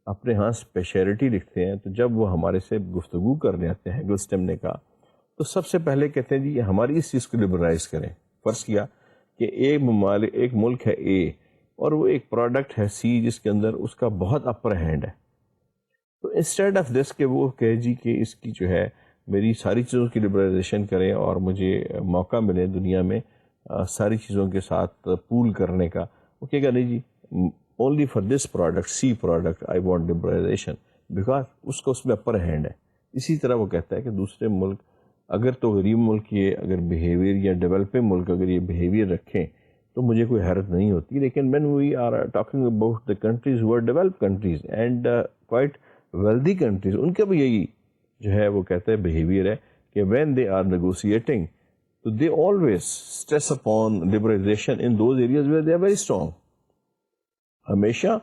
اپنے ہاں اسپیشلٹی لکھتے ہیں، تو جب وہ ہمارے سے گفتگو کرنے آتے ہیں، ہیگلسٹم نے کہا، تو سب سے پہلے کہتے ہیں جی ہماری اس چیز کو لبرلائز کریں. فرض کیا کہ ایک ملک ہے اے اور وہ ایک پروڈکٹ ہے سی جس کے اندر اس کا بہت اپر ہینڈ ہے، تو انسٹیڈ آف دس کہ وہ کہے جی کہ اس کی جو ہے میری ساری چیزوں کی لبرلائزیشن کریں اور مجھے موقع ملے دنیا میں ساری چیزوں کے ساتھ پول کرنے کا، وہ کہے گا نہیں جی only for this product, C product I want liberalisation, because اس کا اس میں اپر ہینڈ ہے. اسی طرح وہ کہتا ہے کہ دوسرے ملک اگر تو غریب ملک یہ اگر بیہیویئر یا ڈیولپنگ ملک اگر یہ بیہیویئر رکھیں تو مجھے کوئی حیرت نہیں ہوتی. لیکن when we are talking about the countries who are developed countries and quite wealthy countries، ان کا بھی یہی جو ہے وہ کہتے ہیں بیہیویئر ہے کہ when they are negotiating تو they always stress upon liberalization in those areas where they are very strong. ہمیشہ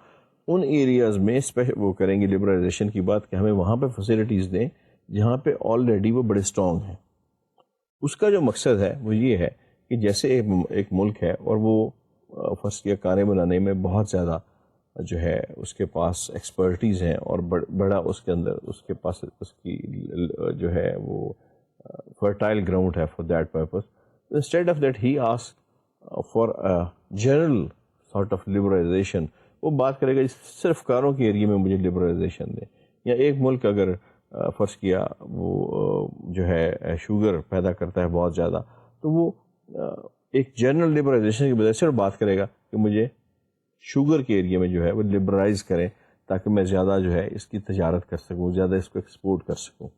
ان ایریاز میں وہ کریں گے لبرلائزیشن کی بات کہ ہمیں وہاں پہ فیسلٹیز دیں جہاں پہ آلریڈی وہ بڑے اسٹرانگ ہیں. اس کا جو مقصد ہے وہ یہ ہے کہ جیسے ایک ملک ہے اور وہ فرض کیا کاریں بنانے میں بہت زیادہ جو ہے اس کے پاس ایکسپرٹیز ہیں اور بڑا اس کے اندر اس کے پاس اس کی جو ہے وہ فرٹائل گراؤنڈ ہے for that purpose, instead of that he ask for general sort of liberalisation. وہ بات کرے گا صرف کاروں کے ایریے میں مجھے لبرلائزیشن دیں. یا ایک ملک اگر فرض کیا وہ جو ہے شوگر پیدا کرتا ہے بہت زیادہ، تو وہ ایک جنرل لبرلائزیشن کی بجائے صرف بات کرے گا کہ مجھے شوگر کے ایریے میں جو ہے وہ لبرلائز کریں تاکہ میں زیادہ جو ہے اس کی تجارت کر سکوں، زیادہ اس کو ایکسپورٹ کر سکوں.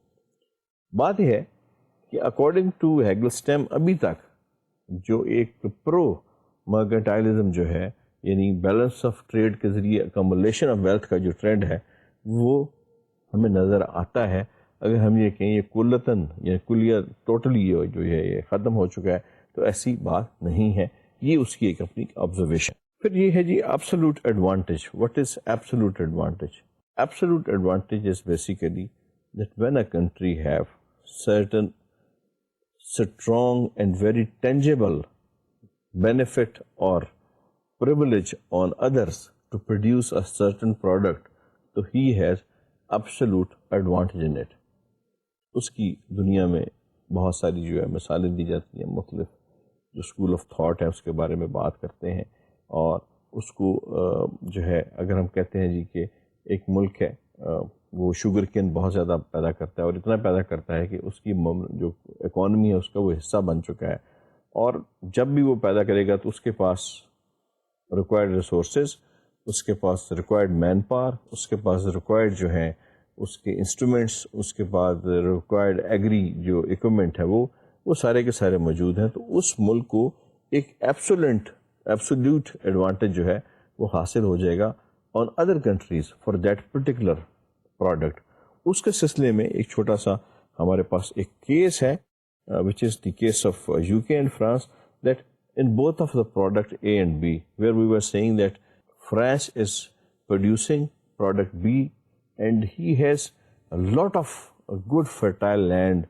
بات یہ ہے کہ اکارڈنگ ٹو ہیگلسٹیم ابھی تک جو ایک پرو مرکنٹائلزم جو ہے یعنی بیلنس آف ٹریڈ کے ذریعے اکمولیشن آف ویلتھ کا جو ٹرینڈ ہے وہ ہمیں نظر آتا ہے. اگر ہم یہ کہیں یہ کلتاً یا کلیہ ٹوٹلی جو ہے یہ ختم ہو چکا ہے تو ایسی بات نہیں ہے. یہ اس کی ایک اپنی آبزرویشن. پھر یہ ہے جی absolute advantage. What is absolute advantage? Absolute advantage is basically that when a country have certain strong and very tangible benefit or privilege on others to produce a certain product, so he has absolute advantage in it. اس کی دنیا میں بہت ساری جو ہے مثالیں دی جاتی ہیں، مختلف جو اسکول آف تھاٹ ہے اس کے بارے میں بات کرتے ہیں، اور اس کو جو ہے اگر ہم کہتے ہیں جی کہ ایک ملک ہے وہ شوگر کین بہت زیادہ پیدا کرتا ہے اور اتنا پیدا کرتا ہے کہ اس کی جو اکانومی ہے اس کا وہ حصہ بن چکا ہے، اور جب بھی وہ پیدا کرے گا تو اس کے پاس ریکوائرڈ ریسورسز، اس کے پاس ریکوائرڈ مین پاور، اس کے پاس ریکوائرڈ جو ہے اس کے انسٹرومنٹس، اس کے بعد ریکوائرڈ ایگری جو اکوپمنٹ ہے وہ سارے کے سارے موجود ہیں، تو اس ملک کو ایک ایبسولوٹ ایڈوانٹیج جو ہے وہ حاصل ہو جائے گا on other countries for that particular product. اس کے سلسلے میں ایک چھوٹا سا ہمارے پاس ایک کیس ہے which is the case of UK and France, that in both of the product A and B, where we were saying that France is producing product B and he has a lot of good fertile land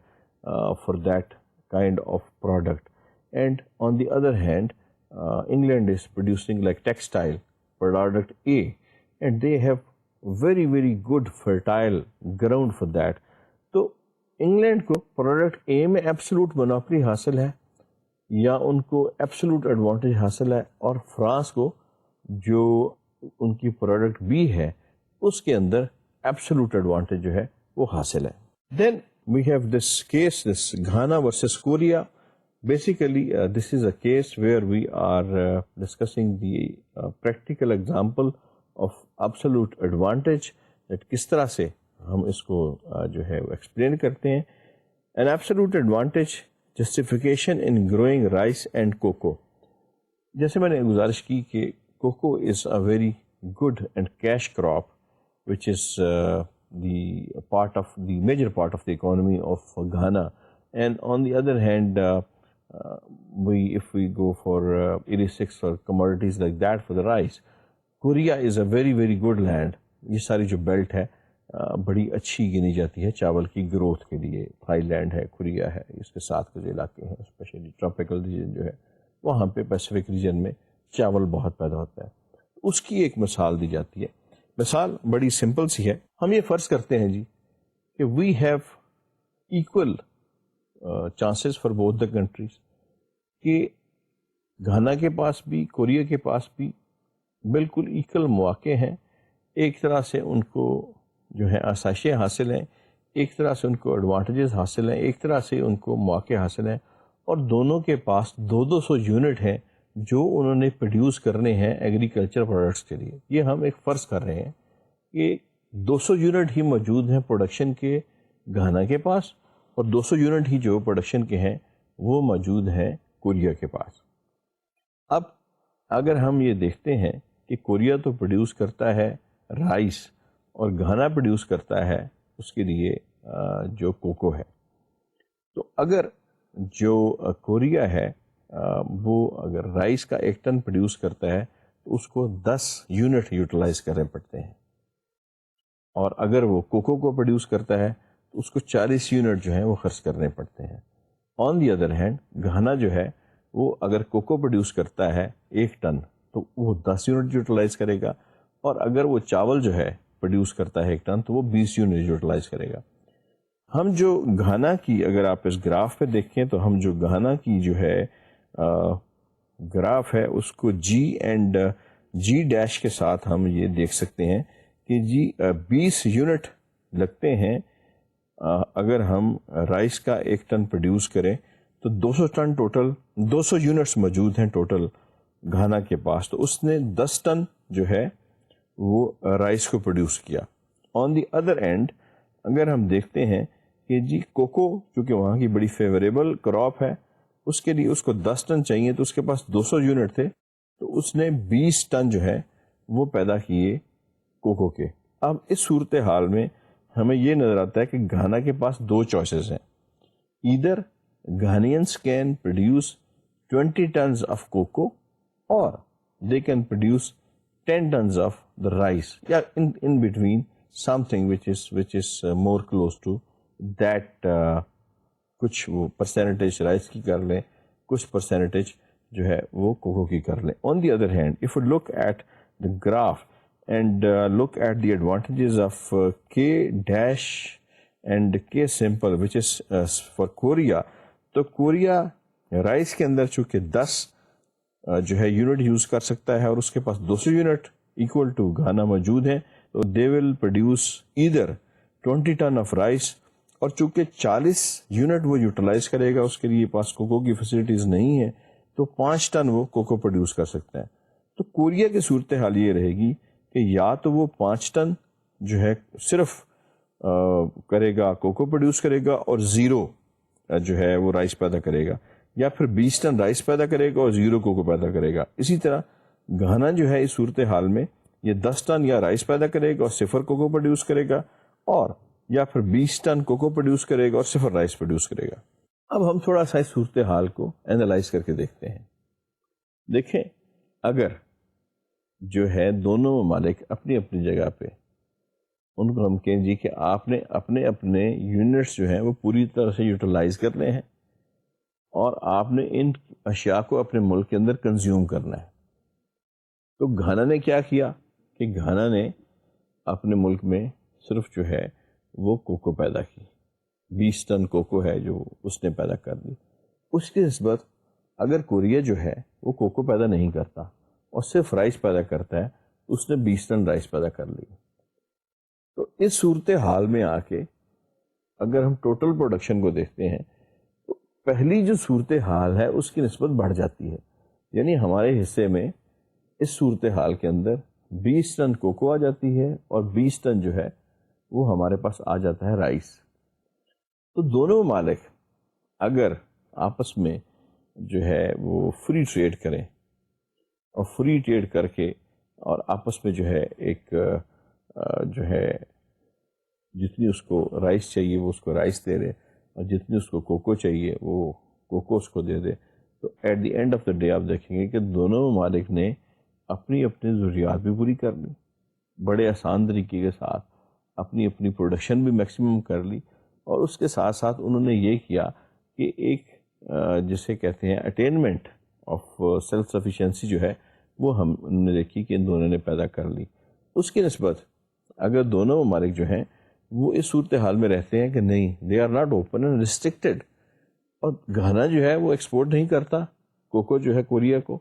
for that kind of product, and on the other hand England is producing like textile product A and they have very very good fertile ground for that. تو England کو product اے میں absolute monopoly حاصل ہے یا ان کو absolute advantage حاصل ہے، اور فرانس کو جو ان کی پروڈکٹ بی ہے اس کے اندر ایبسولوٹ ایڈوانٹیج جو ہے وہ حاصل ہے. Then we have this case, this Ghana versus Korea. Basically this is a case where we are discussing the practical example of absolute advantage, کس طرح سے ہم اس کو جو ہے ایکسپلین کرتے ہیں. An absolute advantage justification in growing rice and cocoa. جیسے میں نے گزارش کی کہ cocoa is a very good and cash crop which is the part of the major part of the economy of Ghana, and on the other hand if we go for illicits or commodities like that for the rice, Korea is a very very good land. یہ ساری جو belt ہے بڑی اچھی گنی جاتی ہے چاول کی گروتھ کے لیے. تھائی لینڈ ہے, کوریا ہے, اس کے ساتھ کے جو علاقے ہیں اسپیشلی ٹراپیکل ریجن جو ہے وہاں پہ پیسیفک ریجن میں چاول بہت پیدا ہوتا ہے. اس کی ایک مثال دی جاتی ہے. مثال بڑی سمپل سی ہے. ہم یہ فرض کرتے ہیں جی کہ we have equal chances for both the countries, کہ گھانا کے پاس بھی کوریا کے پاس بھی بالکل ایکول مواقع ہیں. ایک طرح سے ان کو جو ہے آسائشیں حاصل ہیں, ایک طرح سے ان کو ایڈوانٹیجز حاصل ہیں, ایک طرح سے ان کو مواقع حاصل ہیں, اور دونوں کے پاس 200 یونٹ ہیں جو انہوں نے پروڈیوس کرنے ہیں ایگریکلچر پروڈکٹس کے لیے. یہ ہم ایک فرض کر رہے ہیں کہ 200 یونٹ ہی موجود ہیں پروڈکشن کے گھانا کے پاس, اور 200 یونٹ ہی جو پروڈکشن کے ہیں وہ موجود ہیں کوریا کے پاس. اب اگر ہم یہ دیکھتے ہیں کہ کوریا تو پروڈیوس کرتا ہے رائس اور گھانا پروڈیوس کرتا ہے اس کے لیے جو کوکو ہے, تو اگر جو کوریا ہے وہ اگر رائس کا 1 ٹن پروڈیوس کرتا ہے تو اس کو 10 یونٹ یوٹیلائز کرنے پڑتے ہیں, اور اگر وہ کوکو کو پروڈیوس کرتا ہے تو اس کو 40 یونٹ جو ہیں وہ خرچ کرنے پڑتے ہیں. آن دی ادر ہینڈ گھانا جو ہے وہ اگر کوکو پروڈیوس کرتا ہے 1 ٹن تو وہ 10 یونٹ یوٹیلائز کرے گا, اور اگر وہ چاول جو ہے پروڈیوس کرتا ہے 1 ٹن تو وہ 20 یونٹ یوٹیلائز کرے گا. ہم جو گھانا کی اگر آپ اس گراف پہ دیکھیں تو ہم جو گھانا کی جو ہے گراف ہے اس کو جی اینڈ جی ڈیش کے ساتھ ہم یہ دیکھ سکتے ہیں کہ جی 20 یونٹ لگتے ہیں اگر ہم رائس کا 1 ٹن پروڈیوس کریں تو 200 ٹن ٹوٹل 200 یونٹس موجود ہیں ٹوٹل گھانا کے پاس, تو اس نے 10 ٹن جو ہے وہ رائس کو پروڈیوس کیا. آن دی ادر اینڈ اگر ہم دیکھتے ہیں کہ جی کوکو چونکہ وہاں کی بڑی فیوریبل کراپ ہے اس کے لیے اس کو 10 ٹن چاہیے, تو اس کے پاس 200 یونٹ تھے تو اس نے 20 ٹن جو ہے وہ پیدا کیے کوکو کے. اب اس صورتحال میں ہمیں یہ نظر آتا ہے کہ گھانا کے پاس 2 چوائسز ہیں. Either Ghanaians can produce 20 tons of cocoa or they can produce 10 tons of the rice. Yeah, in between something which is more close to that کچھ وہ پرسینٹیج رائس کی کر لیں, کچھ پرسینٹیج جو ہے وہ کوکو کی کر لیں. On the other hand if you look at the graph and look at the advantages of K dash and K simple which is for Korea, تو کوریا رائس کے اندر چونکہ 10 جو ہے یونٹ یوز کر سکتا ہے اور اس کے پاس 200 یونٹ ایکول ٹو گھانا موجود ہیں, تو they will produce either 20 ton of rice, اور چونکہ 40 یونٹ وہ یوٹیلائز کرے گا, اس کے لیے پاس کوکو کی فیسلٹیز نہیں ہے, تو 5 ٹن وہ کوکو پروڈیوس کر سکتا ہے. تو کوریا کی صورتحال یہ رہے گی کہ یا تو وہ 5 ٹن جو ہے صرف کرے گا, کوکو پروڈیوس کرے گا اور 0 جو ہے وہ رائس پیدا کرے گا, یا پھر 20 ٹن رائس پیدا کرے گا اور 0 کوکو پیدا کرے گا. اسی طرح گھانا جو ہے اس صورتحال میں یہ 10 ٹن یا رائس پیدا کرے گا اور 0 کوکو پروڈیوس کرے گا, اور یا پھر 20 ٹن کوکو پروڈیوس کرے گا اور 0 رائس پروڈیوس کرے گا. اب ہم تھوڑا سا اس صورتحال کو اینالائز کر کے دیکھتے ہیں. دیکھیں, اگر جو ہے دونوں ممالک اپنی اپنی جگہ پہ, ان کو ہم کہیں جی کہ آپ نے اپنے اپنے یونٹس جو ہیں وہ پوری طرح سے یوٹیلائز کرنے ہیں اور آپ نے ان اشیاء کو اپنے ملک کے اندر کنزیوم کرنا ہے. تو گھانا نے کیا کیا کہ گھانا نے اپنے ملک میں صرف جو ہے وہ کوکو پیدا کی, 20 ٹن کوکو ہے جو اس نے پیدا کر دی. اس کی نسبت اگر کوریا جو ہے وہ کوکو پیدا نہیں کرتا اور صرف رائس پیدا کرتا ہے, اس نے 20 ٹن رائس پیدا کر لی. تو اس صورتحال میں آ کے اگر ہم ٹوٹل پروڈکشن کو دیکھتے ہیں تو پہلی جو صورتحال ہے اس کی نسبت بڑھ جاتی ہے. یعنی ہمارے حصے میں اس صورتحال کے اندر 20 ٹن کوکو آ جاتی ہے اور 20 ٹن جو ہے وہ ہمارے پاس آ جاتا ہے رائس. تو دونوں ممالک اگر آپس میں جو ہے وہ فری ٹریڈ کریں اور فری ٹریڈ کر کے اور آپس میں جو ہے ایک جو ہے جتنی اس کو رائس چاہیے وہ اس کو رائس دے دے اور جتنی اس کو کوکو چاہیے وہ کوکو اس کو دے دے, تو at the end of the day آپ دیکھیں گے کہ دونوں ممالک نے اپنی اپنی ضروریات بھی پوری کر لی, بڑے آسان طریقے کے ساتھ اپنی اپنی پروڈکشن بھی میکسیمم کر لی, اور اس کے ساتھ ساتھ انہوں نے یہ کیا کہ ایک جسے کہتے ہیں اٹینمنٹ آف سیلف سفیشینسی جو ہے وہ ہم نے دیکھی کہ ان دونوں نے پیدا کر لی. اس کی نسبت اگر دونوں ممالک جو ہیں وہ اس صورتحال میں رہتے ہیں کہ نہیں, they are not open and restricted, اور گھانا جو ہے وہ ایکسپورٹ نہیں کرتا کوکو جو ہے کوریا کو,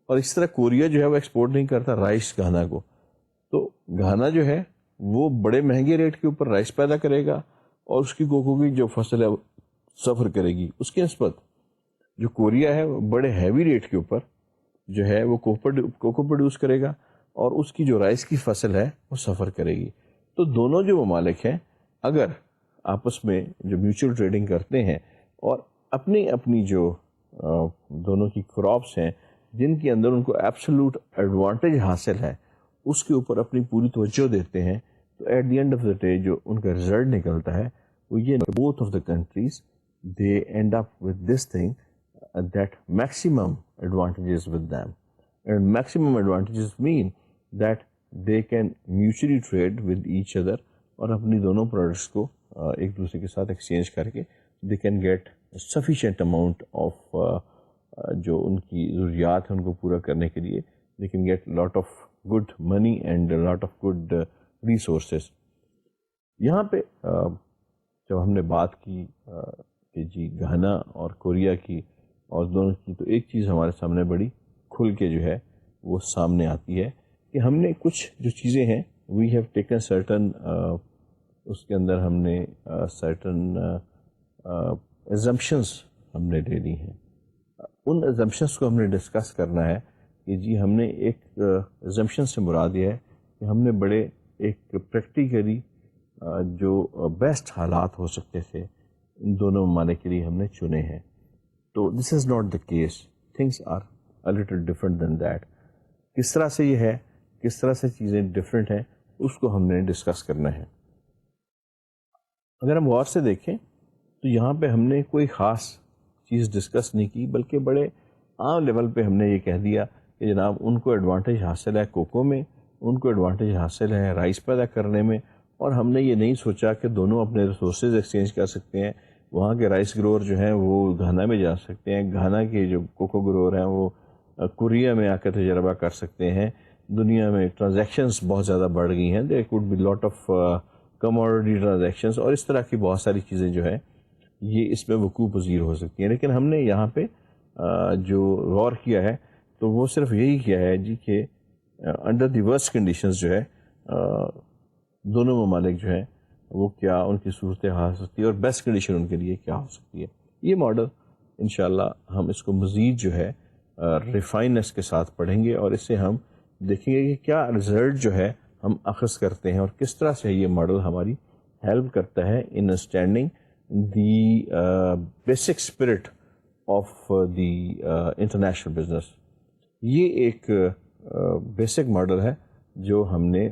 اور اس طرح کوریا جو ہے وہ ایکسپورٹ نہیں کرتا رائس گھانا کو, تو گھانا جو ہے وہ بڑے مہنگے ریٹ کے اوپر رائس پیدا کرے گا اور اس کی کوکو کی جو فصل ہے سفر کرے گی. اس کی نسبت جو کوریا ہے وہ بڑے ہیوی ریٹ کے اوپر جو ہے وہ کوکو پروڈیوس کرے گا اور اس کی جو رائس کی فصل ہے وہ سفر کرے گی. تو دونوں جو ممالک ہیں اگر آپس میں جو میوچل ٹریڈنگ کرتے ہیں اور اپنی اپنی جو دونوں کی کراپس ہیں جن کے اندر ان کو ایبسولوٹ ایڈوانٹیج حاصل ہے اس کے اوپر اپنی پوری توجہ دیتے ہیں, تو at the end of the day جو ان کا رزلٹ نکلتا ہے وہ یہ both of the countries they end up with this thing that maximum advantages with them, and maximum advantages mean that they can mutually trade with each other, اور اپنی دونوں پروڈکٹس کو ایک دوسرے کے ساتھ ایکسچینج کر کے they can get sufficient amount of جو ان کی ضروریات ہیں ان کو پورا کرنے کے لیے they can get lot of good money and a lot of good resources. یہاں پہ جب ہم نے بات کی کہ جی گھانا اور کوریا کی اور دونوں کی, تو ایک چیز ہمارے سامنے بڑی کھل کے جو ہے وہ سامنے آتی ہے کہ ہم نے کچھ جو چیزیں ہیں وی ہیو ٹیکن سرٹن, اس کے اندر ہم نے سرٹن ایزمپشنس ہم نے لے لی ہیں. ان ایزمپشنس کو ہم نے ڈسکس کرنا ہے کہ جی ہم نے ایک ایزمپشن سے مراد یہ ہے کہ ہم نے بڑے ایک پریکٹیکلی جو بیسٹ حالات ہو سکتے تھے ان دونوں ممالک کے لیے ہم نے چنے ہیں. تو this is not the case, things are a little different than that. کس طرح سے یہ ہے, کس طرح سے چیزیں ڈفرینٹ ہیں, اس کو ہم نے ڈسکس کرنا ہے. اگر ہم غور سے دیکھیں تو یہاں پہ ہم نے کوئی خاص چیز ڈسکس نہیں کی, بلکہ بڑے عام لیول پہ ہم نے یہ کہہ دیا کہ جناب ان کو ایڈوانٹیج حاصل ہے کوکو میں, ان کو ایڈوانٹیج حاصل ہے رائس پیدا کرنے میں, اور ہم نے یہ نہیں سوچا کہ دونوں اپنے ریسورسز ایکسچینج کر سکتے ہیں وہاں کے رائس گروور جو ہیں وہ گھانا میں جا سکتے ہیں، گھانا کے جو کوکو گروور ہیں وہ کوریا میں آ کر تجربہ کر سکتے ہیں. دنیا میں ٹرانزیکشنز بہت زیادہ بڑھ گئی ہیں، there could be lot of commodity transactions, اور اس طرح کی بہت ساری چیزیں جو ہیں یہ اس میں وقوع پذیر ہو سکتی ہیں. لیکن ہم نے یہاں پہ جو غور کیا ہے تو وہ صرف یہی کیا ہے جی کہ انڈر دی ورسٹ کنڈیشنز جو ہے دونوں ممالک جو ہیں وہ کیا ان کی صورتحال ہو سکتی ہے اور بیسٹ کنڈیشن ان کے لیے کیا ہو سکتی ہے. یہ ماڈل انشاءاللہ ہم اس کو مزید جو ہے ریفائننس کے ساتھ پڑھیں گے، اور اس سے ہم دیکھیں گے کہ کیا رزلٹ جو ہے ہم اخذ کرتے ہیں اور کس طرح سے یہ ماڈل ہماری ہیلپ کرتا ہے in understanding the basic spirit of the international business. یہ ایک بیسک ماڈل ہے جو ہم نے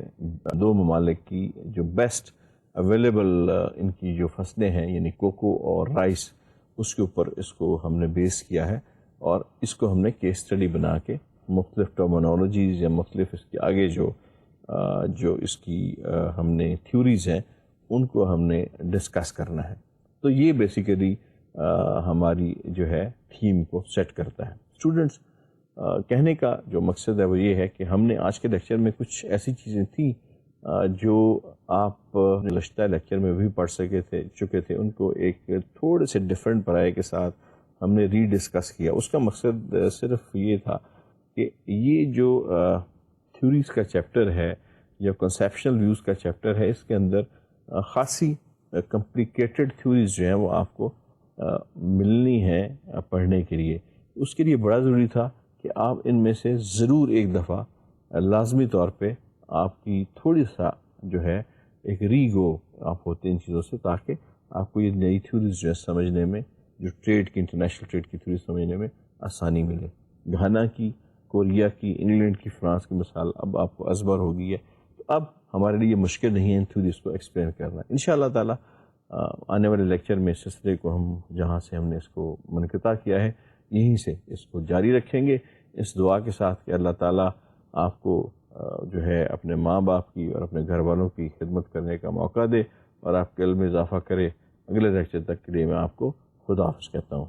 دو ممالک کی جو بیسٹ اویلیبل ان کی جو فصلیں ہیں یعنی کوکو اور رائس، اس کے اوپر اس کو ہم نے بیس کیا ہے، اور اس کو ہم نے کیس اسٹڈی بنا کے مختلف ٹرمنالوجیز یا مختلف اس کے آگے جو اس کی ہم نے تھیوریز ہیں ان کو ہم نے ڈسکس کرنا ہے. تو یہ بیسیکلی ہماری جو ہے تھیم کو سیٹ کرتا ہے. اسٹوڈنٹس، کہنے کا جو مقصد ہے وہ یہ ہے کہ ہم نے آج کے لیکچر میں کچھ ایسی چیزیں تھیں جو آپ گزشتہ لیکچر میں بھی پڑھ چکے تھے، ان کو ایک تھوڑے سے ڈفرینٹ پرائے کے ساتھ ہم نے ری ڈسکس کیا. اس کا مقصد صرف یہ تھا کہ یہ جو تھیوریز کا چیپٹر ہے یا کنسیپشنل ویوز کا چیپٹر ہے، اس کے اندر خاصی کمپلیکیٹڈ تھیوریز جو ہیں وہ آپ کو ملنی ہیں پڑھنے کے لیے. اس کے لیے بڑا ضروری تھا کہ آپ ان میں سے ضرور ایک دفعہ لازمی طور پہ آپ کی تھوڑی سا جو ہے ایک ریگو آپ ہوتے ہیں ان چیزوں سے، تاکہ آپ کو یہ نئی تھیوریز جو ہے سمجھنے میں، جو ٹریڈ کی انٹرنیشنل ٹریڈ کی تھیوری سمجھنے میں آسانی ملے. گھانا کی، کوریا کی، انگلینڈ کی، فرانس کی مثال اب آپ کو ازبر ہو گئی ہے، تو اب ہمارے لیے مشکل نہیں ہے ان تھیوریز کو ایکسپلین کرنا. انشاءاللہ تعالی آنے والے لیکچر میں اس سلسلے کو ہم جہاں سے ہم نے اس کو منقطع کیا ہے یہیں سے اس کو جاری رکھیں گے، اس دعا کے ساتھ کہ اللہ تعالیٰ آپ کو جو ہے اپنے ماں باپ کی اور اپنے گھر والوں کی خدمت کرنے کا موقع دے اور آپ کے علم میں اضافہ کرے. اگلے لیکچر تک کے لیے میں آپ کو خدا حافظ کہتا ہوں.